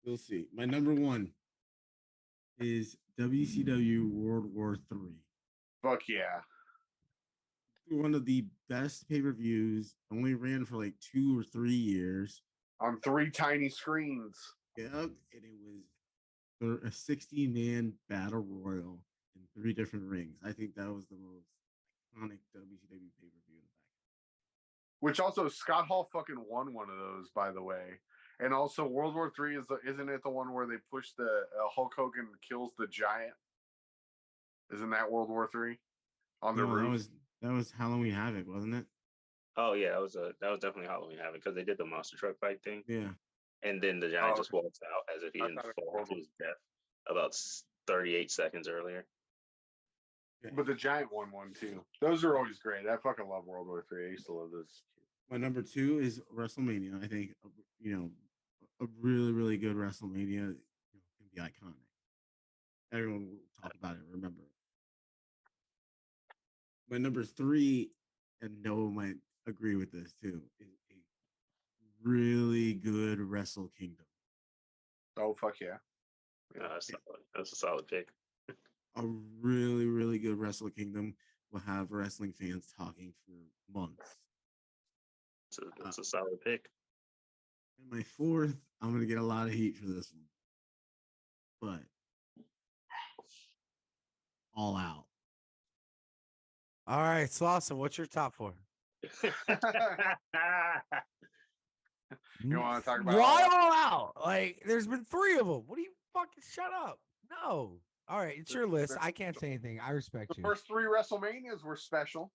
you'll see. My number one is WCW World War III. Fuck yeah. One of the best pay-per-views. Only ran for like 2 or 3 years. On 3 tiny screens. Yep, and it was a 60-man battle royal in 3 different rings. I think that was the most iconic WCW pay-per-view. Which also Scott Hall fucking won one of those, by the way. And also World War III isn't it the one where they push the Hulk Hogan kills the giant? Isn't that World War III? On the roof. That was Halloween Havoc, wasn't it? Oh yeah, that was definitely Halloween Havoc because they did the monster truck fight thing. Yeah. And then the giant just walks out as if he didn't fall to his death about 38 seconds earlier. But the giant won one too. Those are always great. I fucking love World War III. I used to love this. My number 2 is WrestleMania. I think a really, really good WrestleMania can be iconic. Everyone will talk about it, remember it. My number 3, and Noah might agree with this too, is a really good Wrestle Kingdom. Oh fuck yeah! That's a solid pick. A really, really good Wrestle Kingdom will have wrestling fans talking for months. It's a solid pick. And my fourth, I'm gonna get a lot of heat for this one, but All Out. All right, Slauson, what's your top four? You want to talk about why All Out? Like, there's been 3 of them. What do you fucking shut up? No. All right, it's your list. I can't say anything. I respect the you. first 3 WrestleManias were special.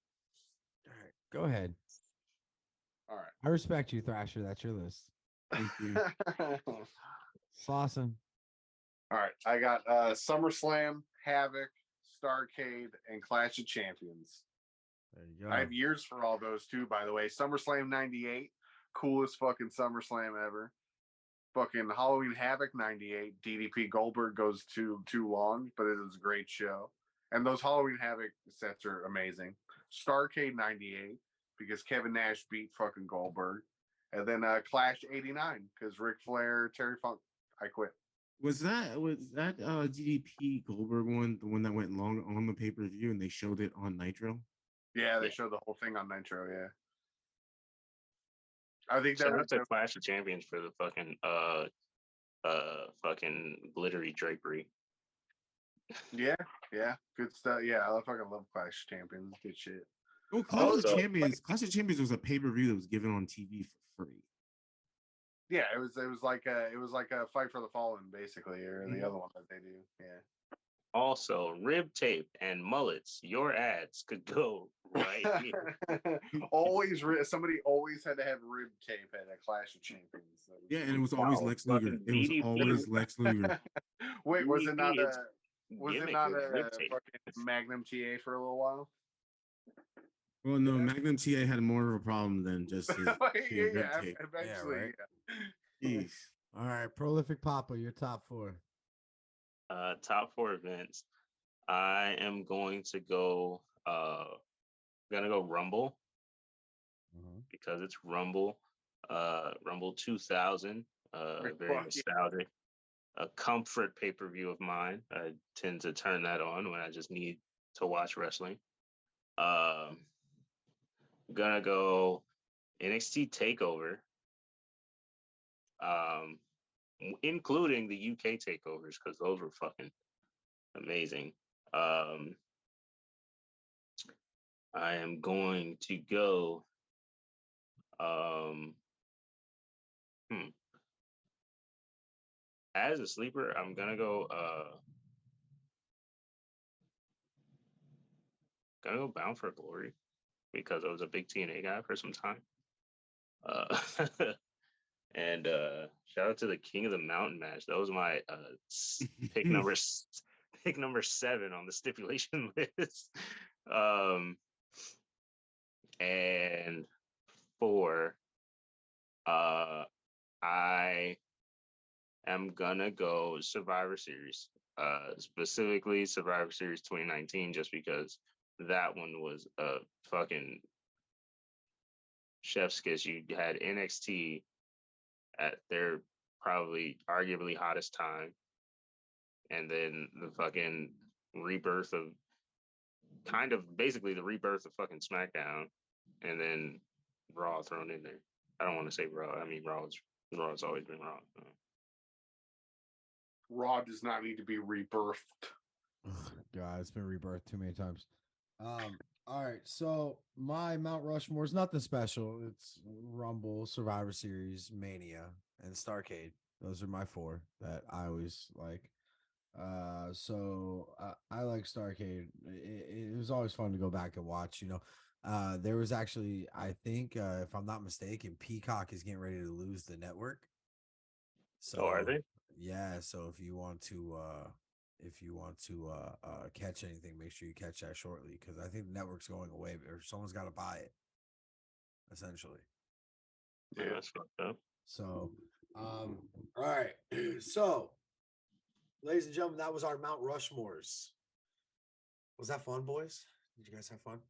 All right, go ahead. All right. I respect you, Thrasher. That's your list. Thank you. Slauson. All right, I got SummerSlam, Havoc, Starrcade, and Clash of Champions. There you go. I have years for all those too, by the way. SummerSlam 98, coolest fucking SummerSlam ever. Fucking Halloween Havoc 98, DDP Goldberg goes too long, but it was a great show. And those Halloween Havoc sets are amazing. Starrcade 98, because Kevin Nash beat fucking Goldberg. And then Clash 89, because Ric Flair, Terry Funk, I quit. Was that DDP Goldberg one, the one that went long on the pay-per-view and they showed it on Nitro? Yeah, they showed the whole thing on Nitro, yeah. I think that Shout was out to Clash of Champions for the fucking glittery drapery. yeah, good stuff. Yeah, I fucking love Clash of Champions. Good shit. Oh, Clash of Champions was a pay-per-view that was given on TV for free. Yeah, it was like a Fight for the Fallen, basically, or the other one that they do. Yeah. Also, rib tape and mullets. Your ads could go right here. Somebody always had to have rib tape at a Clash of Champions. Yeah, and it was always Lex Luger. It was always Lex Luger. Wait, was it not a rib tape. fucking Magnum TA for a little while? Well, no, Magnum TA had more of a problem than just his rib tape. Eventually. right? Yeah. Jeez. All right, Prolific Papa, your top 4. Top 4 events. I am going to go Rumble because it's Rumble. Rumble 2000. Very nostalgic. A comfort pay-per-view of mine. I tend to turn that on when I just need to watch wrestling. Gonna go NXT TakeOver. Including the UK takeovers, because those were fucking amazing. I am going to go as a sleeper, I'm gonna go Bound for Glory, because I was a big TNA guy for some time. And shout out to the King of the Mountain match. That was my pick number 7 on the stipulation list. And 4, I am gonna go Survivor Series, specifically Survivor Series 2019, just because that one was a fucking chef's kiss. You had NXT at their probably arguably hottest time, and then the fucking rebirth of basically the rebirth of fucking SmackDown, and then Raw thrown in there. I don't want to say Raw. I mean, Raw's always been Raw. Raw does not need to be rebirthed. God, it's been rebirthed too many times. All right, so my Mount Rushmore is nothing special. It's Rumble, Survivor Series, Mania, and Starrcade. Those are my 4 that I always like. So I like Starrcade. It was always fun to go back and watch. There was actually, I think, if I'm not mistaken, Peacock is getting ready to lose the network. So are they? Yeah. So if you want to catch anything, make sure you catch that shortly, because I think the network's going away, or someone's got to buy it, essentially. Yeah, that's fucked up. So, all right. So, ladies and gentlemen, that was our Mount Rushmores. Was that fun, boys? Did you guys have fun?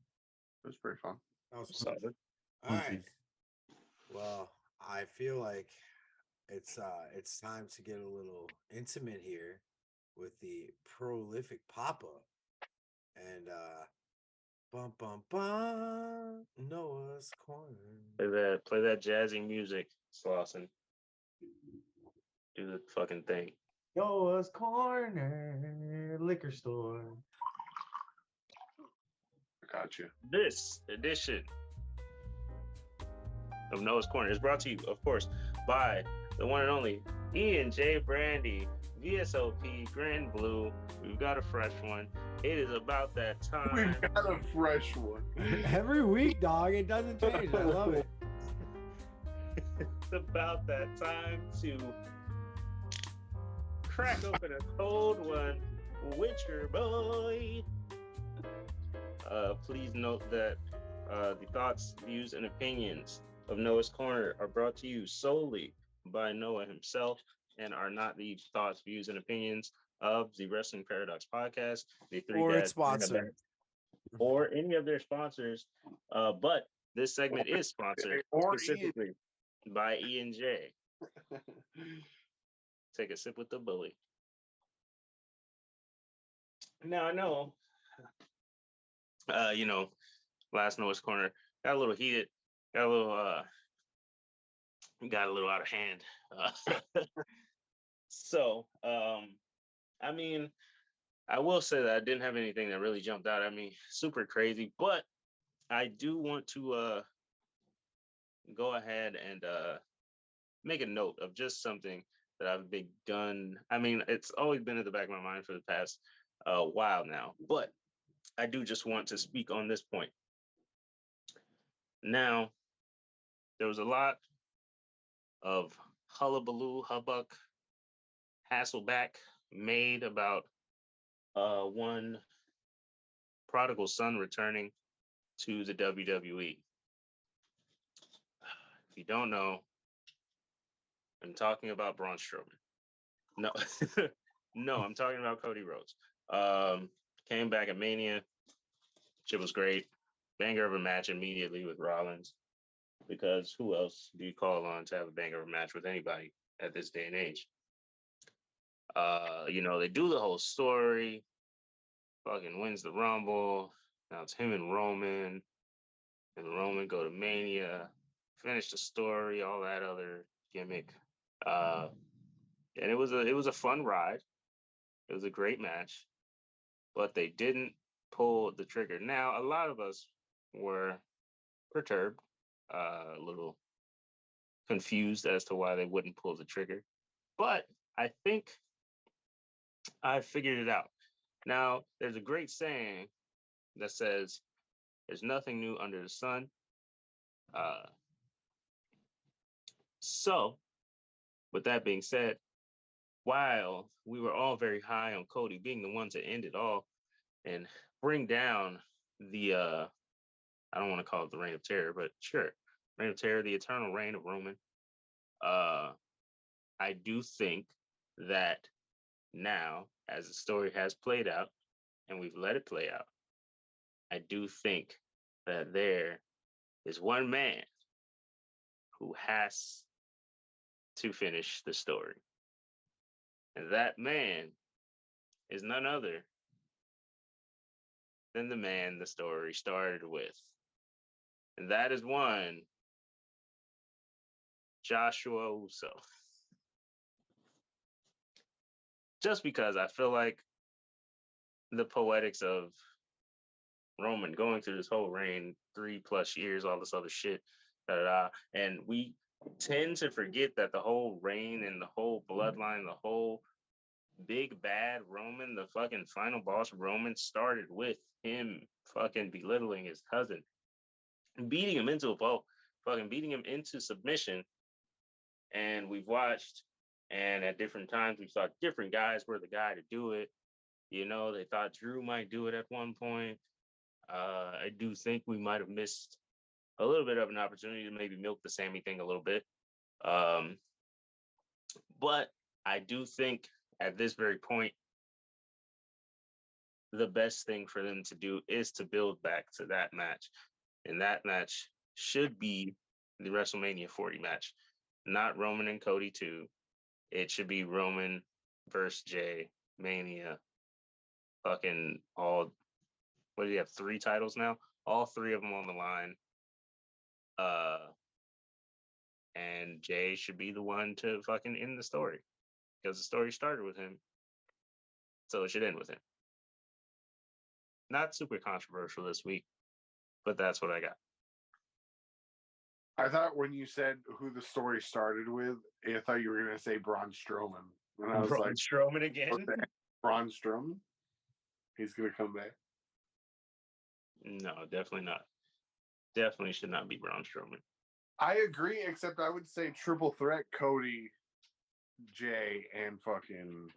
It was pretty fun. That was fun. Solid. All right. Well, I feel like it's time to get a little intimate here with the Prolific Papa. And Bum bum bum. Noah's Corner. Play that jazzy music, Slauson. Do the fucking thing. Noah's Corner liquor store. I got you. This edition of Noah's Corner is brought to you, of course, by the one and only Ian J. Brandy, VSOP, Grin Blue. We've got a fresh one. It is about that time. We've got a fresh one. Every week, dog. It doesn't change. I love it. It's about that time to crack open a cold one with your boy. Please note that the thoughts, views, and opinions of Noah's Corner are brought to you solely by Noah himself and are not the thoughts, views, and opinions of the Wrestling Paradox podcast, the Three Or Guys its sponsor. or any of their sponsors. But this segment is sponsored Or specifically by Ian J. Take a sip with the bully. Now I know, last Noah's Corner got a little heated, got a little out of hand. So, I mean, I will say that I didn't have anything that really jumped out at me super crazy, but I do want to go ahead and make a note of just something that I've begun. I mean, it's always been at the back of my mind for the past while now, but I do just want to speak on this point. Now, there was a lot of hullabaloo, hubbub, Hasselback made about one prodigal son returning to the WWE. If you don't know, I'm talking about Braun Strowman. No, no, I'm talking about Cody Rhodes. Came back at Mania. Shit was great. Banger of a match immediately with Rollins. Because who else do you call on to have a banger of a match with anybody at this day and age? They do the whole story. Fucking wins the Rumble. Now it's him and Roman go to Mania, finish the story, all that other gimmick. And it was a fun ride. It was a great match, but they didn't pull the trigger. Now a lot of us were perturbed, a little confused as to why they wouldn't pull the trigger, but I think I figured it out. Now, there's a great saying that says, there's nothing new under the sun. So, with that being said, while we were all very high on Cody being the one to end it all and bring down the, I don't want to call it the Reign of Terror, but sure, Reign of Terror, the eternal reign of Roman, I do think that now, as the story has played out, and we've let it play out, I do think that there is one man who has to finish the story. And that man is none other than the man the story started with. And that is one Joshua Uso. Just because I feel like the poetics of Roman going through this whole reign, 3+ years, all this other shit, and we tend to forget that the whole reign and the whole bloodline, the whole big bad Roman, the fucking final boss Roman, started with him fucking belittling his cousin, beating him into a pulp, fucking beating him into submission. And we've watched, and at different times we thought different guys were the guy to do it. They thought Drew might do it at one point. I do think we might have missed a little bit of an opportunity to maybe milk the Sammy thing a little bit. But I do think at this very point, the best thing for them to do is to build back to that match. And that match should be the WrestleMania 40 match, not Roman and Cody 2. It should be Roman versus Jay, Mania, fucking all what do you have? 3 titles now? All 3 of them on the line. And Jay should be the one to fucking end the story because the story started with him, so it should end with him. Not super controversial this week, but that's what I got. I thought when you said who the story started with, I thought you were going to say Braun Strowman. And I was Braun like, Strowman again? okay, Braun Strowman? He's going to come back. No, definitely not. Definitely should not be Braun Strowman. I agree, except I would say triple threat Cody, Jay, and fucking.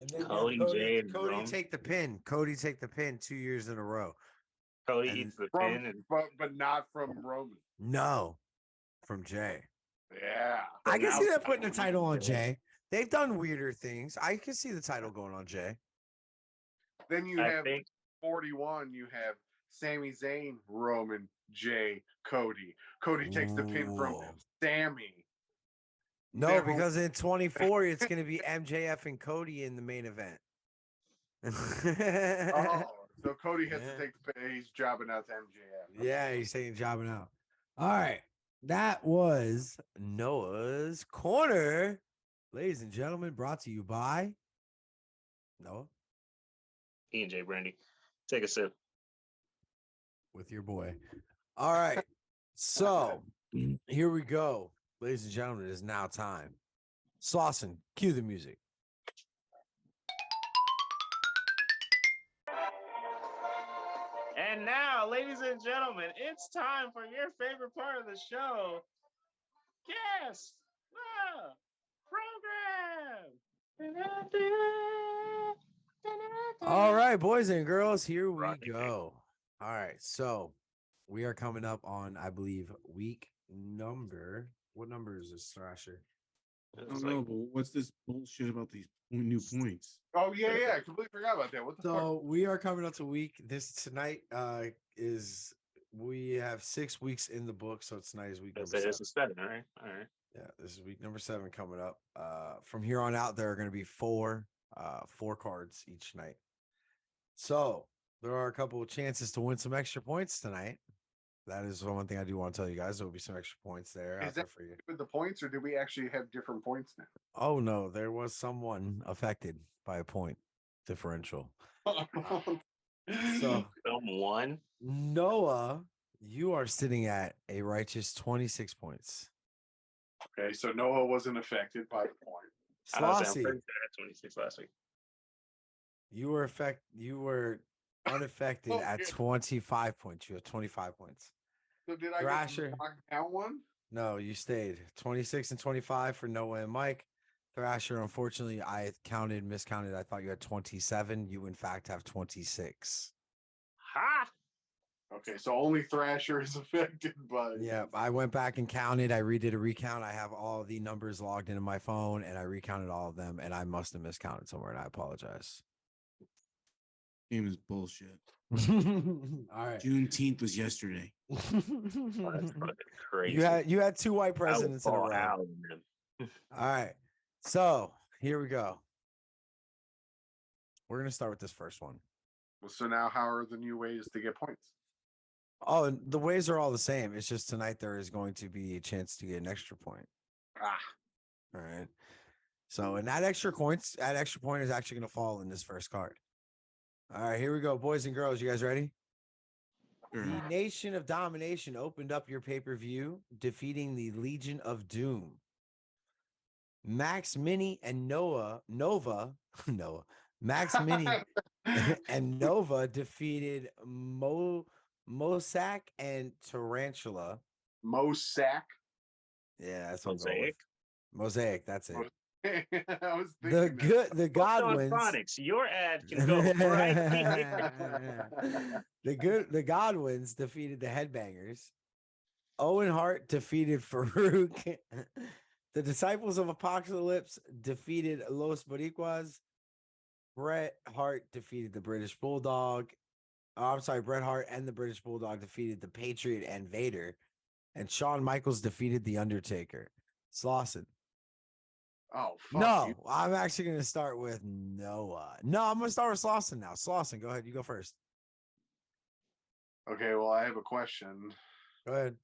And then Cody, Jay, and Cody Roman. take the pin. Cody take the pin 2 years in a row. Cody And eats the From, pin. And but not from Roman. No, from Jay. Yeah. I can see Now- that putting a title on Jay. They've done weirder things. I can see the title going on Jay. Then you I have think 41. You have Sami Zayn, Roman, Jay, Cody. Cody takes the pin from Ooh. Sammy. No, Never- because in 24, it's going to be MJF and Cody in the main event. Oh, so Cody has Yeah. to take the pin. He's jobbing out to MJF. Yeah, he's saying jobbing out. All right. That was Noah's Corner. Ladies and gentlemen, brought to you by Noah E&J Brandy. Take a sip. with your boy. All right. So here we go. Ladies and gentlemen, it is now time. Slauson, cue the music. And now, ladies and gentlemen, it's time for your favorite part of the show. Guess the program. All right, boys and girls, here we Rocket go. All right, so we are coming up on, I believe, week number. What number is this, Thrasher? I don't know, but what's this bullshit about these new points? Oh, yeah, I completely forgot about that. What the fuck? So we are coming up to week. This tonight is we have 6 weeks in the book, so tonight is week number 7. This is 7, all right? All right. Yeah, this is week number 7 coming up. From here on out, there are going to be four cards each night. So there are a couple of chances to win some extra points tonight. That is one thing I do want to tell you guys. There will be some extra points there Is out there that for you. with the points, or do we actually have different points Oh no, there was someone affected by a point differential. now? So Someone. Noah, you are sitting at a righteous 26 points. Okay, so Noah wasn't affected by the point. I was Slossy, at 26 last week. you were unaffected at 25 points. You have 25 points. So did I Thrasher. get to knock down one? No, you stayed 26 and 25 for Noah and Mike. Thrasher, unfortunately, I miscounted. I thought you had 27. You, in fact, have 26. Ha! Okay, so only Thrasher is affected by. Yeah, I went back and counted. I redid a recount. I have all the numbers logged into my phone, and I recounted all of them, and I must have miscounted somewhere, and I apologize. Game is bullshit. All right. Juneteenth was yesterday. Oh, that's fucking crazy. You had 2 white I would presidents in a fall row. out of them. All right. So here we go. We're gonna start with this first one. So now, how are the new ways to get points? Oh, and the ways are all the same. It's just tonight there is going to be a chance to get an extra point. Ah, All right. So, and that extra point is actually going to fall in this first card. All right, here we go, boys and girls. You guys ready? Sure. The Nation of Domination opened up your pay-per-view, defeating the Legion of Doom. Max Mini and Nova, Max Mini and Nova defeated Mosack and Tarantula. Mosack. Yeah, that's what I'm going with. Mosaic. Mosaic, that's it. I was The thinking good, the Godwins. Phonics, your ad can go right here. The Godwins defeated the Headbangers. Owen Hart defeated Farouk. The Disciples of Apocalypse defeated Los Boricuas. Bret Hart defeated the British Bulldog. Oh, I'm sorry, Bret Hart and the British Bulldog defeated the Patriot and Vader. And Shawn Michaels defeated the Undertaker. Slauson. Oh, fuck No, you. I'm actually going to start with Noah. No, I'm going to start with Slauson now. Slauson, go ahead. You go first. Okay, well, I have a question. Go ahead.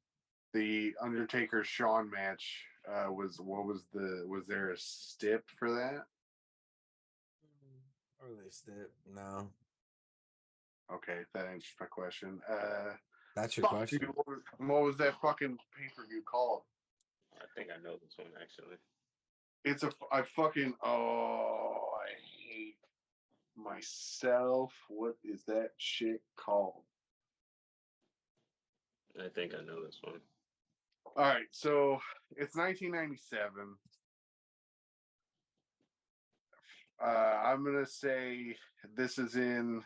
The Undertaker Shawn match was there a stip for that? Early step. No. Okay, that answers my question. That's your fuck, question. dude, what was that fucking pay-per-view called? I think I know this one actually. It's I hate myself. What is that shit called? I think I know this one. All right, so it's 1997. I'm gonna say this is in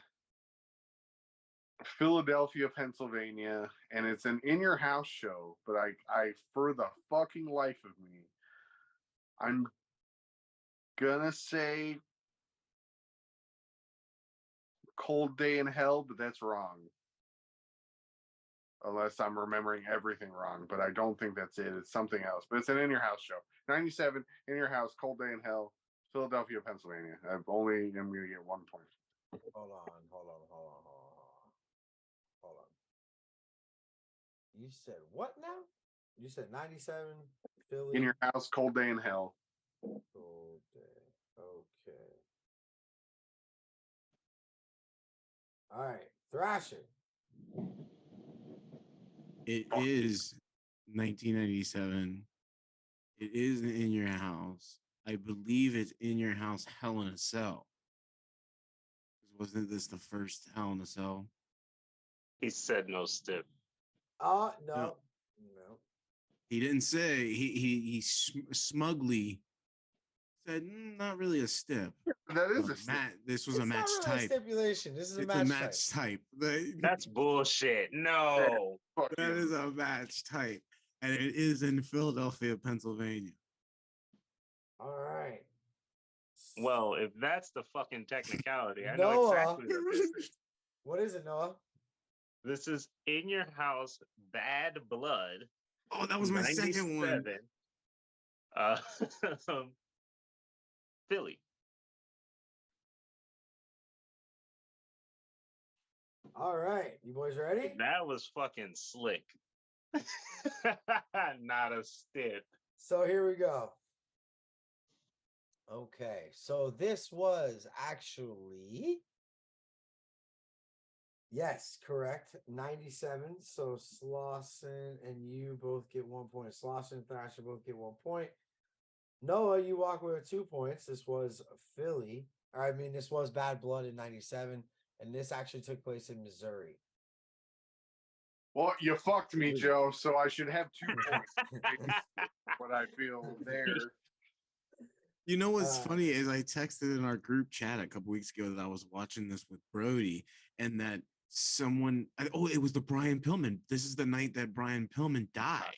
Philadelphia, Pennsylvania, and it's an in-your-house show. But I, for the fucking life of me, I'm gonna say Cold Day in Hell, but that's wrong. Unless I'm remembering everything wrong, but I don't think that's it. It's something else. But it's an in-your-house show. 97, in-your-house, Cold Day in Hell, Philadelphia, Pennsylvania. I'm going to get 1 point. Hold on. You said what now? You said 97 Philly. In your house, Cold Day in Hell. Cold Day. Okay. All right. Thrasher. It is 1997. It is in your house. I believe it's in your house. Hell in a Cell. Wasn't this the first Hell in a Cell? He said no stip. No. No. He didn't say. He smugly said not really a stip. That is a stip. This was a match not really type. A stipulation. This is It's a match type. That's bullshit. No. Fuck That you. is a match type, and it is in Philadelphia, Pennsylvania. All right. Well, if that's the fucking technicality, I Noah. know exactly what this is. What is it, Noah? This is In Your House, Bad Blood. Oh, that was my second one. 97. Philly. All right. You boys ready? That was fucking slick. Not a stip. So here we go. Okay. So this was actually. Yes, correct. 97. So Slauson and you both get 1 point. Slauson and Thrasher both get 1 point. Noah, you walk away with 2 points. This was Philly. This was Bad Blood in 97. And this actually took place in Missouri. Well, you fucked me, Joe, so I should have 2 points. What I feel there. You know what's funny is I texted in our group chat a couple weeks ago that I was watching this with Brody and that it was the Brian Pillman. This is the night that Brian Pillman died.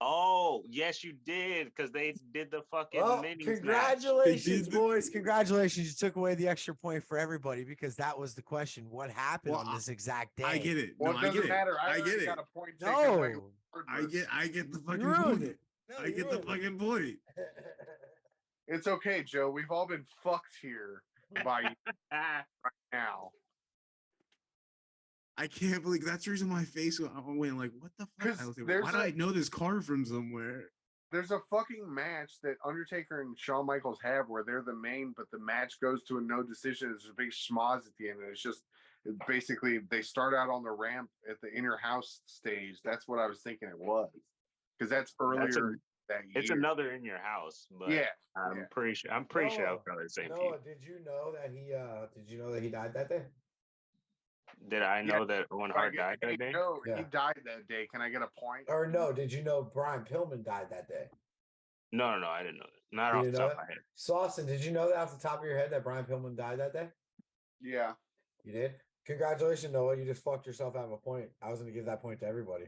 Oh, yes, you did, because they did the fucking minis. Congratulations, boys. Congratulations. You took away the extra point for everybody because that was the question. What happened on this exact day? I get it. Well, it doesn't matter. I get it. Got a point taken. I get the fucking point. No, I get the fucking point. It's okay, Joe. We've all been fucked here by right now. I can't believe that's the reason my face went like, what the fuck? I was like, why do I know this card from somewhere? There's a fucking match that Undertaker and Shawn Michaels have where they're the main, but the match goes to a no decision. There's a big schmoz at the end, and it's just basically they start out on the ramp at the inner house stage. That's what I was thinking it was, because that's earlier that year. It's another In Your House, but yeah, I'm pretty sure I'm probably the same team. Did you know that he died that day? Did I know that Owen Hart died that day? No, he died that day. Can I get a point? Or no, did you know Brian Pillman died that day? No, I didn't know that. Not off the top of my head. Slauson, did you know that off the top of your head that Brian Pillman died that day? Yeah. You did? Congratulations, Noah. You just fucked yourself out of a point. I was going to give that point to everybody.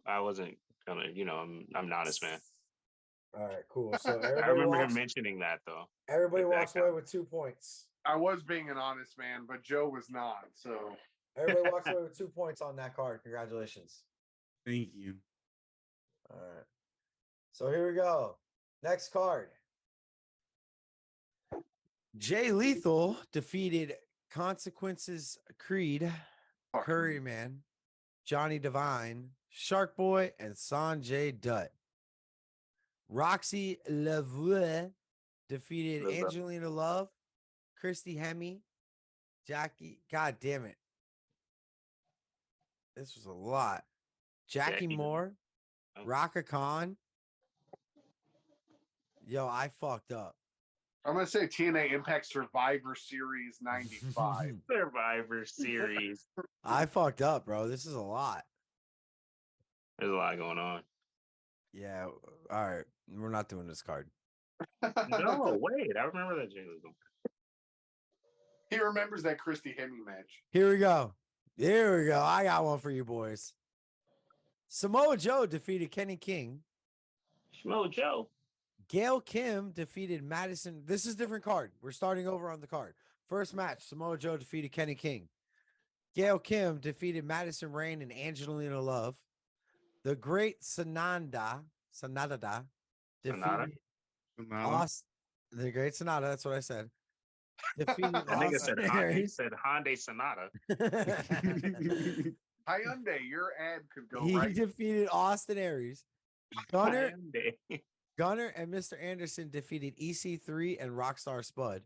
I wasn't gonna, I'm an honest man. All right, cool. So I remember him mentioning that though. Everybody walks away with 2 points. I was being an honest man, but Joe was not. So everybody walks away with 2 points on that card. Congratulations. Thank you. All right. So here we go. Next card. Jay Lethal defeated Consequences Creed, Curry Man, Johnny Devine, Shark Boy, and Sanjay Dutt. Roxy Lavoie defeated Love that. Angelina Love, Christy Hemme, Jackie. God damn it. This was a lot. Jackie Moore, Oh. Raka Khan. Yo, I fucked up. I'm gonna say TNA Impact Survivor Series '95. Survivor Series. I fucked up, bro. This is a lot. There's a lot going on. Yeah. All right. We're not doing this card. No, wait. I remember that Jay Lethal. He remembers that Christy Hemme match. Here we go. Here we go. I got one for you boys. Samoa Joe defeated Kenny King. Schmo Joe. Gail Kim defeated Madison. This is a different card. We're starting over on the card. First match, Samoa Joe defeated Kenny King. Gail Kim defeated Madison Rain and Angelina Love. The Great Sanada defeated Austin. The Great Sonata, that's what I said. Defeated That nigga said Austin Hyundai, Aries. said Hyundai Sonata. Hyundai, your ad could go He right. defeated Austin Aries. Gunner Hyundai. and Mr. Anderson defeated EC3 and Rockstar Spud.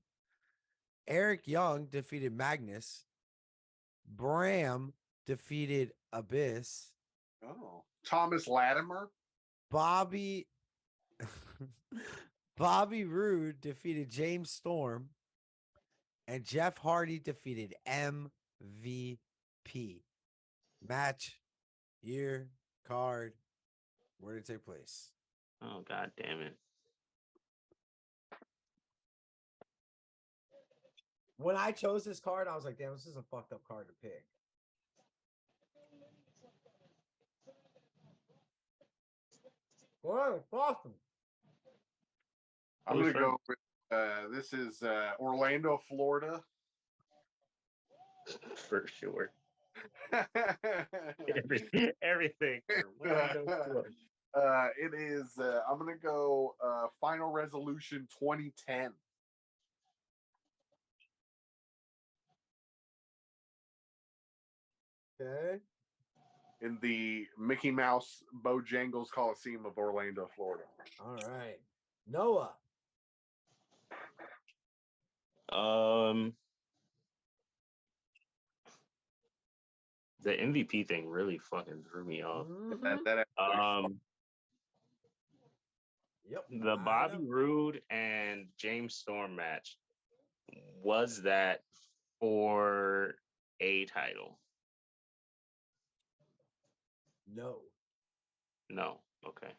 Eric Young defeated Magnus. Bram defeated Abyss. Oh, Thomas Latimer. Bobby Roode defeated James Storm. And Jeff Hardy defeated MVP. Match, year, card, where did it take place? Oh, god damn it. When I chose this card, I was like, damn, this is a fucked up card to pick. Well, Boston. I'm gonna go with this is Orlando, Florida. For sure. Everything. It is I'm gonna go Final Resolution 2010. Okay. In the Mickey Mouse Bojangles Coliseum of Orlando, Florida. All right. Noah. The MVP thing really fucking threw me off. That Yep. The Bobby Roode and James Storm match, was that for a title? No. No. Okay.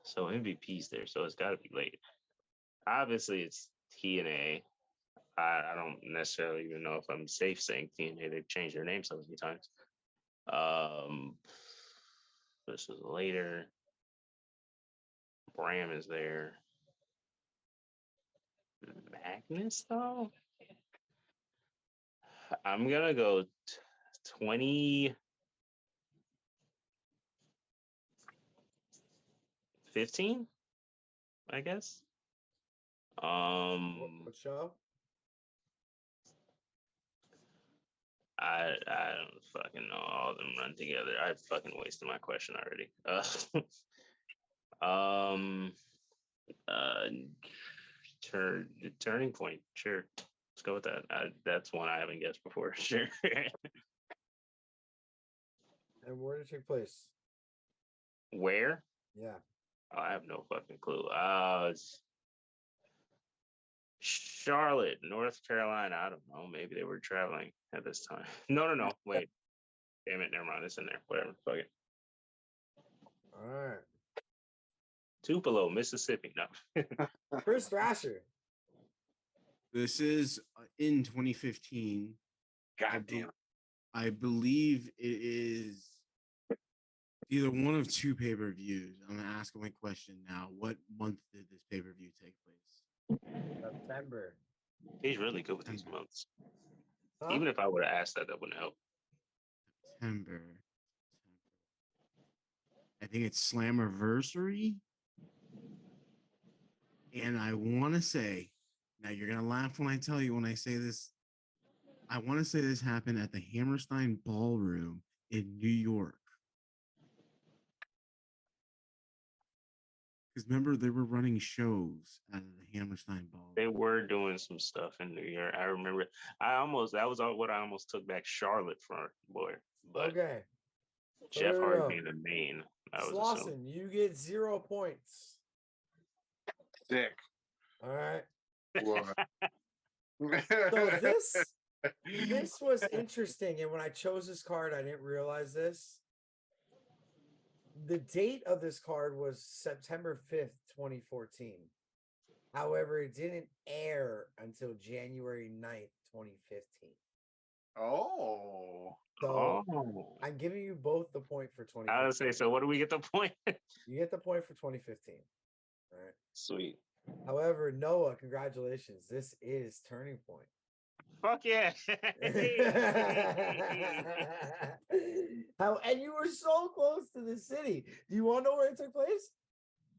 So MVP's there, so it's got to be late. Obviously, it's TNA. I don't necessarily even know if I'm safe saying TNA. They've changed their name so many times. This is later. Bram is there. Magnus, though? I'm going to go 2015, I guess. What show? I don't fucking know. All of them run together. I fucking wasted my question already. Turning Point. Sure, let's go with that. That's one I haven't guessed before. Sure. And where did it take place? Where? Yeah. I have no fucking clue. It's Charlotte, North Carolina. I don't know. Maybe they were traveling at this time. No. Wait. Damn it. Never mind. It's in there. Whatever. Fuck it. All right. Tupelo, Mississippi. No. Chris Thrasher. This is in 2015. God damn. I believe it is either one of two pay-per-views. I'm gonna ask my question now. What month did this pay-per-view take place? September. He's really good with these months. Huh? Even if I would have asked that, that wouldn't help. September. I think it's Slammiversary. And I want to say, now you're gonna laugh when I tell you when I say this. I want to say this happened at the Hammerstein Ballroom in New York. Because remember, they were running shows out of the Hammerstein Ballroom. They were doing some stuff in New York. I remember. That was what I almost took back Charlotte for, boy. But Okay. So Jeff there we Hardy go. being the main, I was assuming. Slauson, you get 0 points. Sick. All right. What? So this was interesting, and when I chose this card, I didn't realize this. The date of this card was September 5th, 2014. However, it didn't air until January 9th, 2015. Oh. So Oh, I'm giving you both the point for 2015. I would say. So, what do we get the point? You get the point for 2015. All right. Sweet. However, Noah, congratulations. This is Turning Point. Fuck yeah. How and you were so close to the city. Do you want to know where it took place?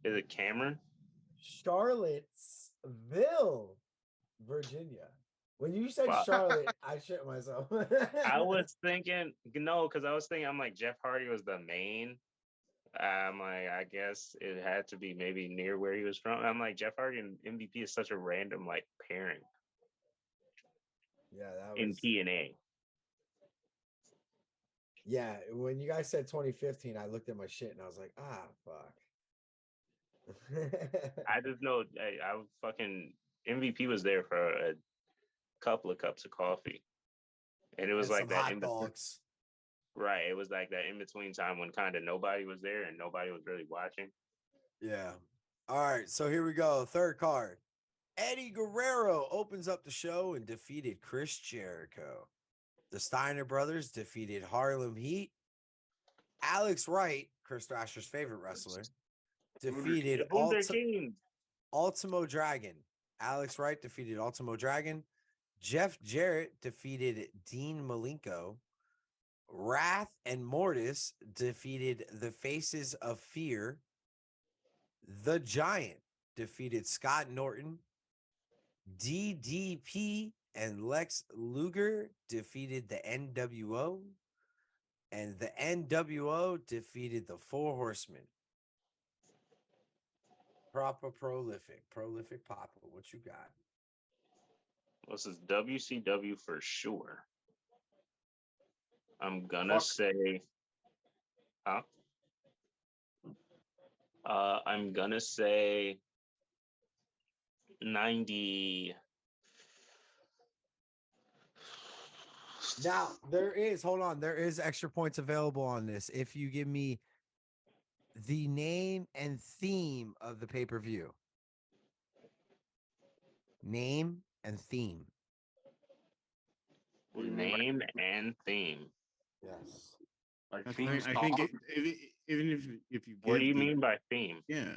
Is it Cameron? Charlottesville, Virginia. When you said Fuck. Charlotte, I shit myself. I was thinking, no, because I was thinking, I'm like, Jeff Hardy was the main. I'm like, I guess it had to be maybe near where he was from. I'm like, Jeff Hardy and MVP is such a random like pairing Yeah, that in was TNA. yeah. When you guys said 2015, I looked at my shit and I was like, fuck. I just know I fucking MVP was there for a couple of cups of coffee, and it was And like some that hot dogs. Right, it was like that in between time when kind of nobody was there and nobody was really watching. Yeah. All right. So here we go. Third card. Eddie Guerrero opens up the show and defeated Chris Jericho. The Steiner brothers defeated Harlem Heat. Alex Wright, Chris Thrasher's favorite wrestler, defeated Ultimo Dragon. Alex Wright defeated Ultimo Dragon. Jeff Jarrett defeated Dean Malenko. Wrath and Mortis defeated the Faces of Fear. The Giant defeated Scott Norton. DDP and Lex Luger defeated the NWO. And the NWO defeated the Four Horsemen. Prolific Papa. What you got? This is WCW for sure. I'm gonna say, I'm gonna say 90. Now, there is extra points available on this if you give me the name and theme of the pay-per-view. Name and theme. Name and theme. Yes. Like I themes. think even if you What give do you the- mean by theme? Yeah.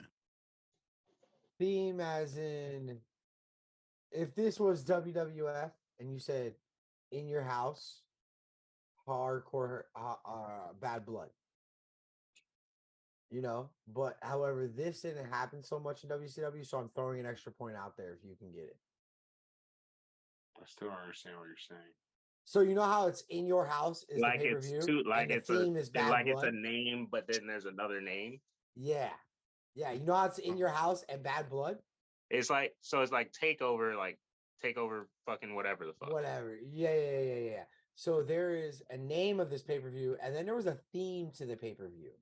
Theme as in if this was WWF and you said in your house, hardcore bad blood. You know, but however, this didn't happen so much in WCW, so I'm throwing an extra point out there if you can get it. I still don't understand what you're saying. So you know how it's in your house is Like the pay-per-view, it's too, like and the it's theme is bad like blood. it's a name, but then there's another name. Yeah. You know how it's in your house and bad blood? It's like takeover fucking whatever the fuck. Whatever. Yeah. So there is a name of this pay-per-view, and then there was a theme to the pay-per-view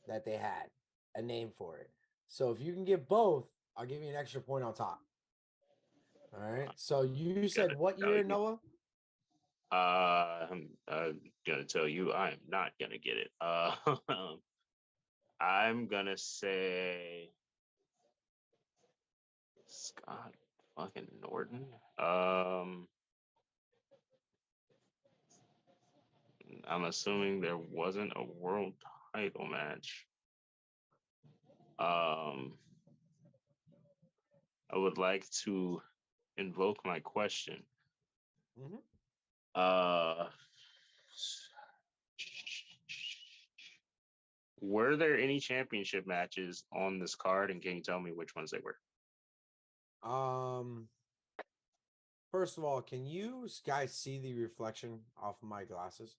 that they had a name for it. So if you can get both, I'll give you an extra point on top. All right. So you said what year, Noah? I'm gonna tell you, I am not gonna get it. I'm gonna say Scott fucking Norton. I'm assuming there wasn't a world title match. I would like to invoke my question. Were there any championship matches on this card, and can you tell me which ones they were? First of all, can you guys see the reflection off of my glasses?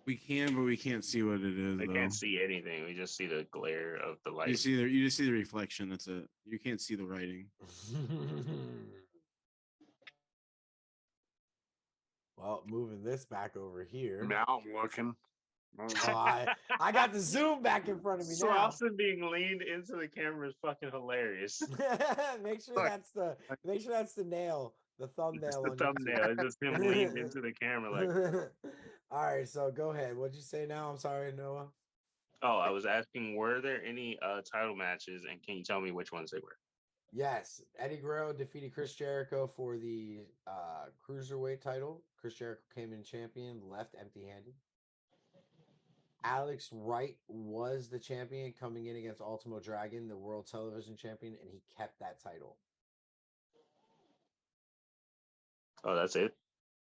We can, but we can't see what it is. I though. can't see anything. We just see the glare of the light. You just see the reflection. That's it. You can't see the writing. Well, moving this back over here. Now I'm looking. Oh, I got the zoom back in front of me now. Slauson being leaned into the camera is fucking hilarious. Make sure that's the nail, the thumbnail. The thumbnail is just him leaned into the camera like. All right, so go ahead. What'd you say now? I'm sorry, Noah. Oh, I was asking, were there any title matches, and can you tell me which ones they were? Yes, Eddie Guerrero defeated Chris Jericho for the cruiserweight title. Chris Jericho came in champion, left empty-handed. Alex Wright was the champion coming in against Ultimo Dragon, the world television champion, and he kept that title. Oh, that's it?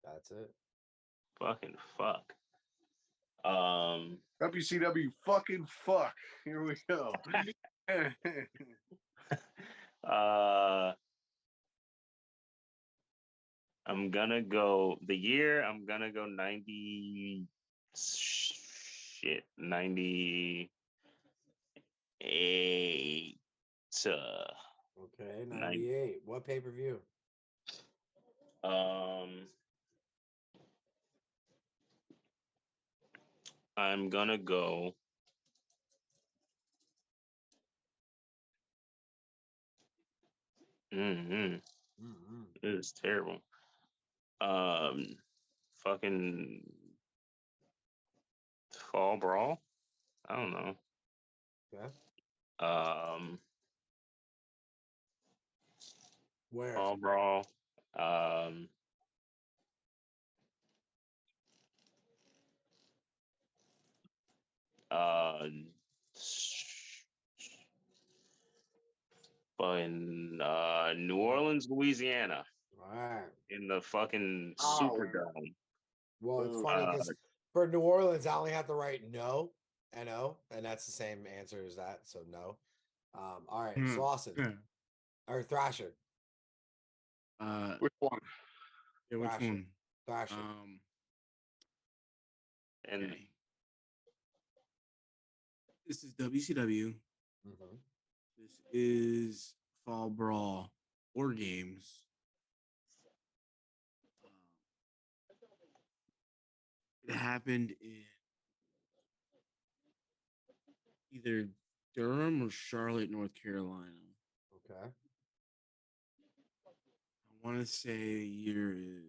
That's it. Fucking fuck. WCW fucking fuck. Here we go. I'm gonna go 90 shit 98. Okay, 98. What pay-per-view? I'm gonna go It is terrible. Fucking Fall Brawl. I don't know. Okay. Where? Fall Brawl. In New Orleans, Louisiana. All right. In the fucking Superdome. Well, it's funny because for New Orleans, I only have to write no, N-O, and that's the same answer as that. So no. All right, Slauson. Or Thrasher. Which one? Yeah, which one? Thrasher. And okay. This is WCW. This is Fall Brawl War Games. It happened in either Durham or Charlotte, North Carolina. Okay. I want to say the year is.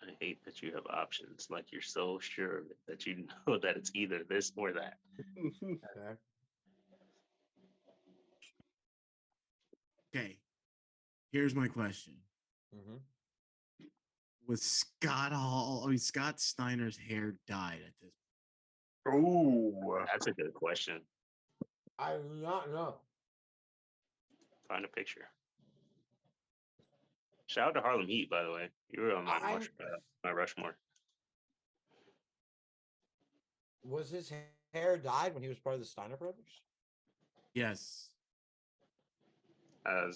I hate that you have options. Like you're so sure that you know that it's either this or that. Okay. Okay. Here's my question. Was Scott Steiner's hair dyed at this point? Oh, that's a good question. I do not know. Find a picture. Shout out to Harlem Heat, by the way. You were on my Rushmore. Was his hair dyed when he was part of the Steiner brothers? Yes. I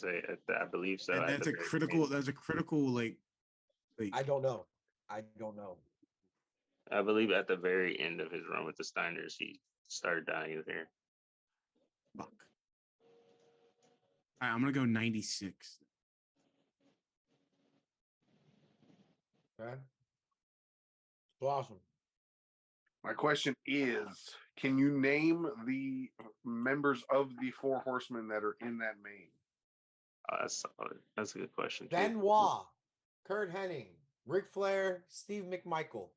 believe so. And that's a critical. That's a critical. Like. I don't know. I believe at the very end of his run with the Steiners, he started dyeing his hair. Fuck. All right, I'm gonna go 96. Okay. Awesome. My question is, can you name the members of the Four Horsemen that are in that main? That's solid. That's a good question. Benoit, Kurt Hennig, Ric Flair, Steve McMichael.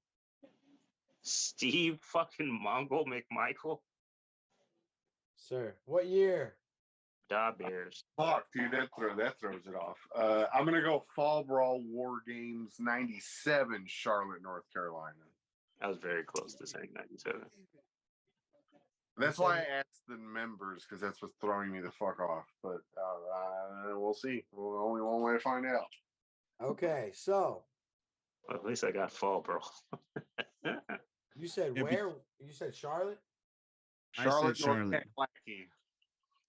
Steve fucking Mongol McMichael? Sir, what year? Da Bears. Fuck, dude, that throws it off. I'm gonna go Fall Brawl War Games 97, Charlotte, North Carolina. I was very close to saying 97. That's why I asked the members, because that's what's throwing me the fuck off. But we'll see. Only one way to find out. Okay, so well, at least I got Fall Brawl. you said where? You said Charlotte? I Charlotte, said North Charlotte. Carolina.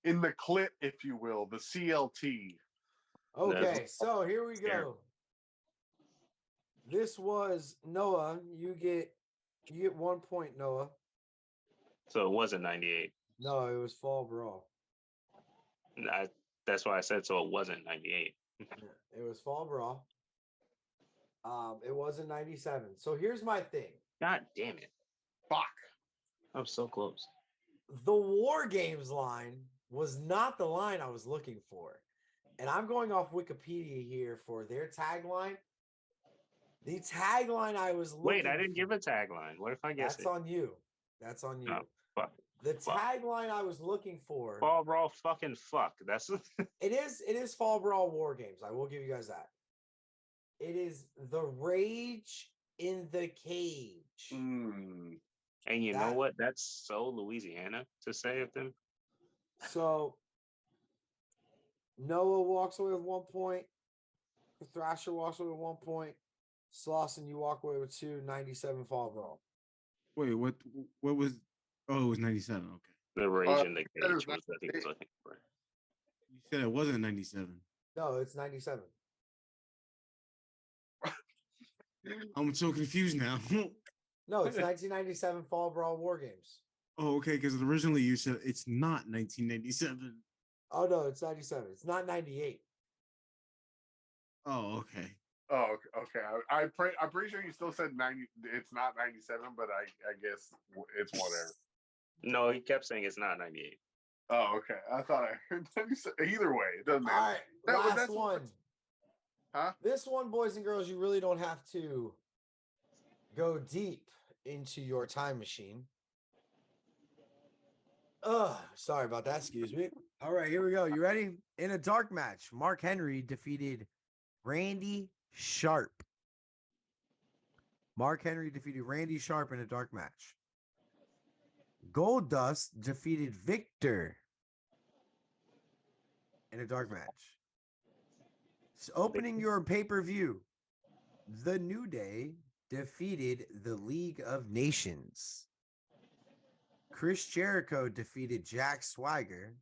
In the clip, if you will, the CLT. Okay, so here we go. This was Noah. You get 1 point, Noah. So it wasn't 98. No, it was Fall Brawl. That's why I said so. It wasn't 98. It was Fall Brawl. It wasn't 97. So here's my thing. God damn it! Fuck. I'm so close. The War Games line was not the line I was looking for. And I'm going off Wikipedia here for their tagline. The tagline I was looking Wait, I didn't give a tagline. What if I guess That's it? on you. That's on you. No, fuck. The Fuck. tagline I was looking for. Fall Brawl fucking fuck. That's It is Fall Brawl War Games. I will give you guys that. It is the Rage in the Cage. Mm. and you know what? That's so Louisiana to say of them. So Noah walks away with 1 point. Thrasher walks away with 1 point. Slauson, you walk away with 2. 97 Fall Brawl. Wait, what was? Oh, it was 97. Okay. The Rage in the Cage was what he was looking for. You said it wasn't 97. No, it's 97. I'm so confused now. No, it's 1997 Fall Brawl War Games. Oh, okay, because originally you said it's not 1997. Oh no, it's 97. It's not 98. Oh, okay. Oh, okay. I'm pretty sure you still said 90. It's not 97, but I guess it's whatever. No, he kept saying it's not 98. Oh, okay. I thought I heard 97. Either way, it doesn't matter. All right, last one. Huh? This one, boys and girls, you really don't have to go deep into your time machine. Sorry about that. Excuse me. All right, here we go. You ready? In a dark match, Mark Henry defeated Randy Sharp. Mark Henry defeated Randy Sharp in a dark match. Goldust defeated Victor in a dark match. So opening your pay-per-view, The New Day defeated the League of Nations. Chris Jericho defeated Jack Swagger.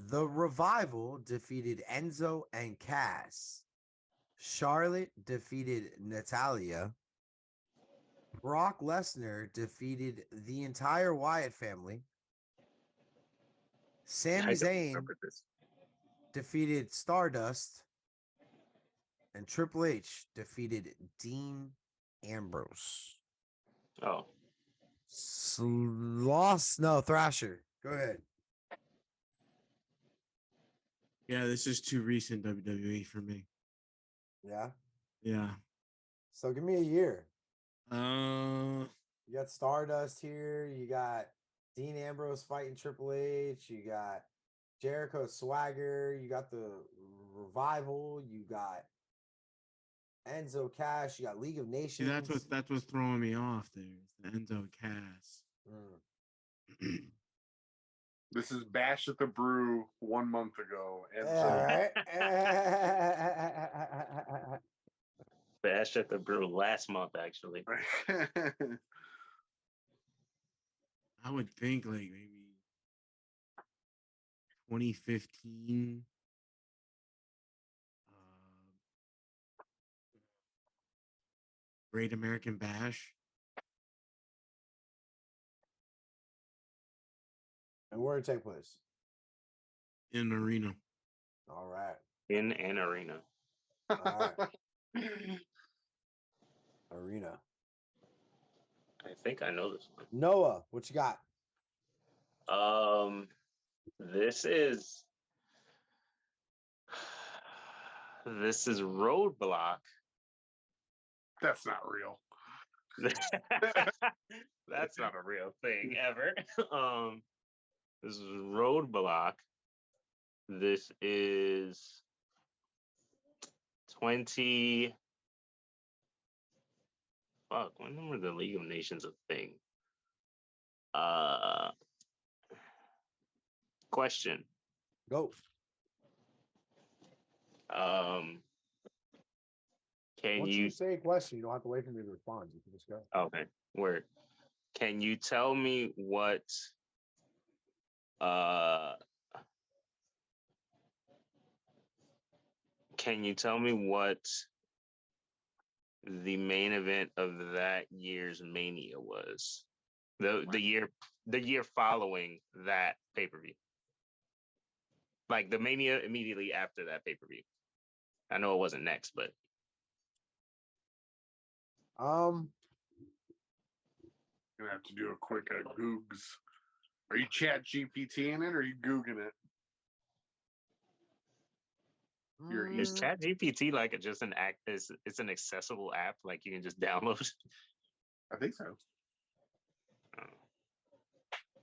The Revival defeated Enzo and Cass. Charlotte defeated Natalia. Brock Lesnar defeated the entire Wyatt family. Sami Zayn defeated Stardust. And Triple H defeated Dean Ambrose. Oh. Thrasher. Go ahead. Yeah, this is too recent WWE for me. Yeah. Yeah. So give me a year. Uh, You got Stardust here. You got Dean Ambrose fighting Triple H. You got Jericho Swagger. You got the Revival. You got Enzo Cass. You got League of Nations. see, that's what's throwing me off there. It's the Enzo Cass. This is Bash at the Brew 1 month ago. And All right. Bash at the Brew last month, actually. I would think like maybe 2015. Great American Bash. And where did it take place? In an arena. All right. In an arena. All right. Arena. I think I know this one. Noah, what you got? This is Roadblock. That's not real. That's not a real thing ever. This is Roadblock. This is 20. Fuck, when were the League of Nations a thing? Question. Go. Can Once you say a question, you don't have to wait for me to respond. You can just go. okay, where Can you tell me what uh can you tell me what the main event of that year's Mania was? The year following that pay-per-view. Like the Mania immediately after that pay-per-view. I know it wasn't next, but Gonna have to do a quick Googs. Are you Chat GPT in it or are you Googling it? is Chat GPT like just an act? It's an accessible app, like you can just download? I think so.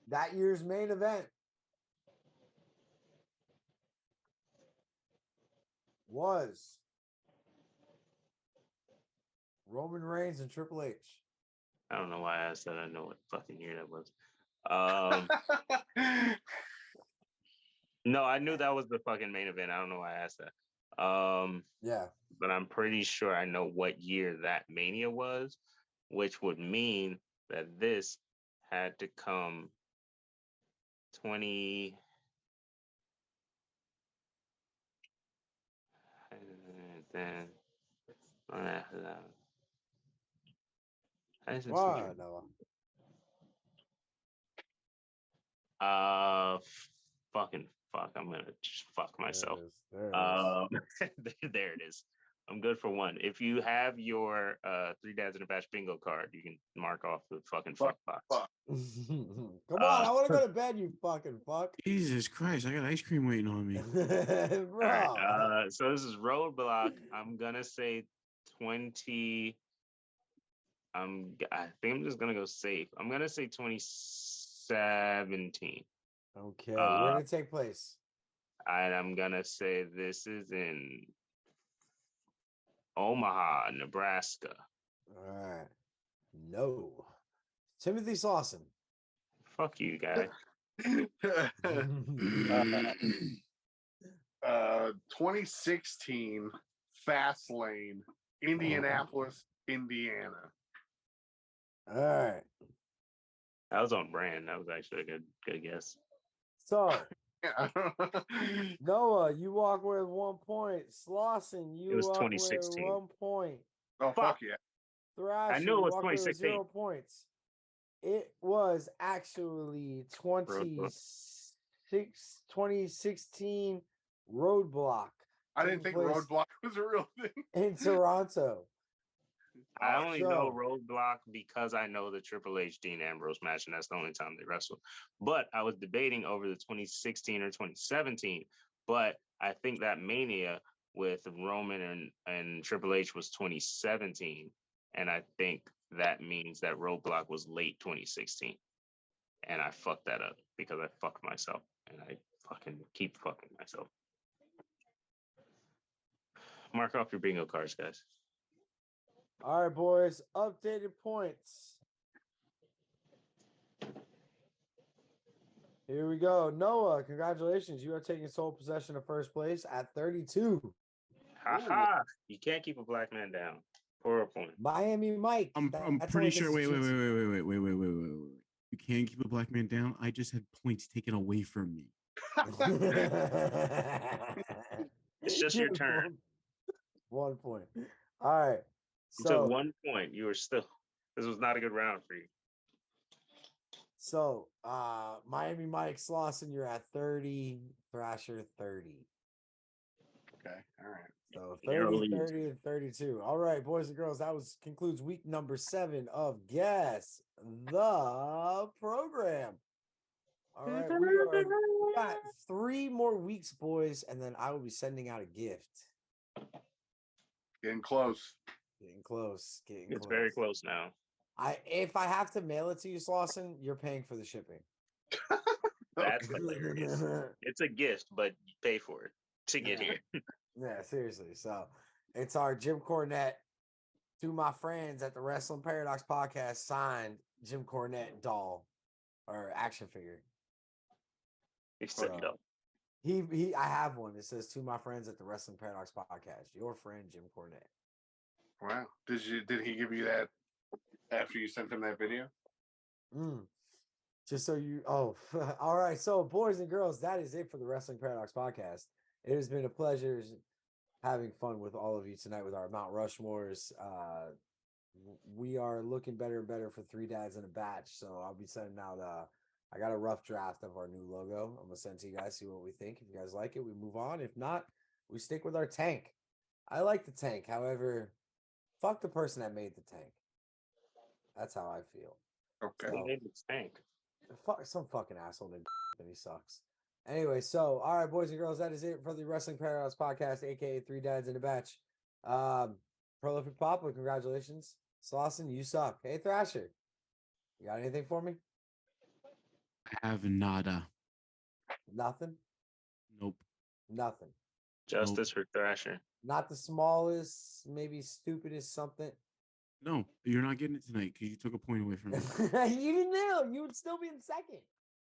That year's main event was Roman Reigns and Triple H. I don't know why I asked that. I know what fucking year that was. No, I knew that was the fucking main event. I don't know why I asked that. Yeah. But I'm pretty sure I know what year that Mania was, which would mean that this had to come 20. And then after that. Why, Noah? Fucking fuck. I'm gonna just fuck myself. There it is. There it is. I'm good for one. If you have your 3 Dads in a Batch bingo card, you can mark off the fucking fuck box. Come on, I want to go to bed, you fucking fuck. Jesus Christ, I got ice cream waiting on me. Bro. All right, so this is Roadblock. I'm gonna say 20. I think I'm just gonna go safe. I'm gonna say 2017. Okay, where did it take place? And I'm gonna say this is in Omaha, Nebraska. All right. No. Timothy Slauson. Fuck you, guy. 2016 Fast Lane, Indianapolis, Indiana. All right. That was on brand. That was actually a good guess. So, Noah, you walk away with 1 point. Slauson, It you was walk away with 2016. 1 point. Oh, fuck yeah. Thrasher, I knew it was you walk away with 2016. 0 points. It was actually 2016 Roadblock. I didn't think Roadblock was a real thing. In Toronto. I only know Roadblock because I know the Triple H Dean Ambrose match, and that's the only time they wrestled. But I was debating over the 2016 or 2017. But I think that Mania with Roman and Triple H was 2017. And I think that means that Roadblock was late 2016. And I fucked that up because I fucked myself. And I fucking keep fucking myself. Mark off your bingo cards, guys. All right, boys. Updated points. Here we go. Noah, congratulations. You are taking sole possession of first place at 32. Ha! You can't keep a black man down. For a point. Miami Mike. I'm pretty sure. Wait. You can't keep a black man down. I just had points taken away from me. It's just your turn. 1 point. All right. You took 1 point. You were still. This was not a good round for you. So, Miami Mike Slauson, you're at 30. Thrasher 30. Okay. All right. So 30, 30, and 32. All right, boys and girls, that concludes week number 7 of Guess the Program. All right, we got 3 more weeks, boys, and then I will be sending out a gift. Getting close. Getting close. It's very close now. If I have to mail it to you, Slauson, you're paying for the shipping. That's hilarious. It's a gift, but you pay for it to get here. Yeah, seriously. So it's our Jim Cornette to my friends at the Wrestling Paradox Podcast signed Jim Cornette doll or action figure. I have one. It says to my friends at the Wrestling Paradox Podcast, your friend Jim Cornette. Wow. Did he give you that after you sent him that video? Just so you, all right. So, boys and girls, that is it for the Wrestling Paradox podcast. It has been a pleasure having fun with all of you tonight with our Mount Rushmores. We are looking better and better for Three Dads in a Batch. So I'll be sending out I got a rough draft of our new logo. I'm gonna send to you guys, see what we think. If you guys like it, we move on. If not, we stick with our tank. I like the tank. However, fuck the person that made the tank. That's how I feel. Okay. Who made the tank? Fuck some fucking asshole named and he sucks. Anyway, so all right, boys and girls, that is it for the Wrestling Paradox podcast, aka Three Dads in a Batch. Prolific Papa, congratulations. Slauson, you suck. Hey Thrasher, you got anything for me? I have nada. Nothing. Nope. Nothing. Justice for Thrasher. Not the smallest, maybe stupidest something. No, you're not getting it tonight because you took a point away from me. You didn't know. You would still be in second.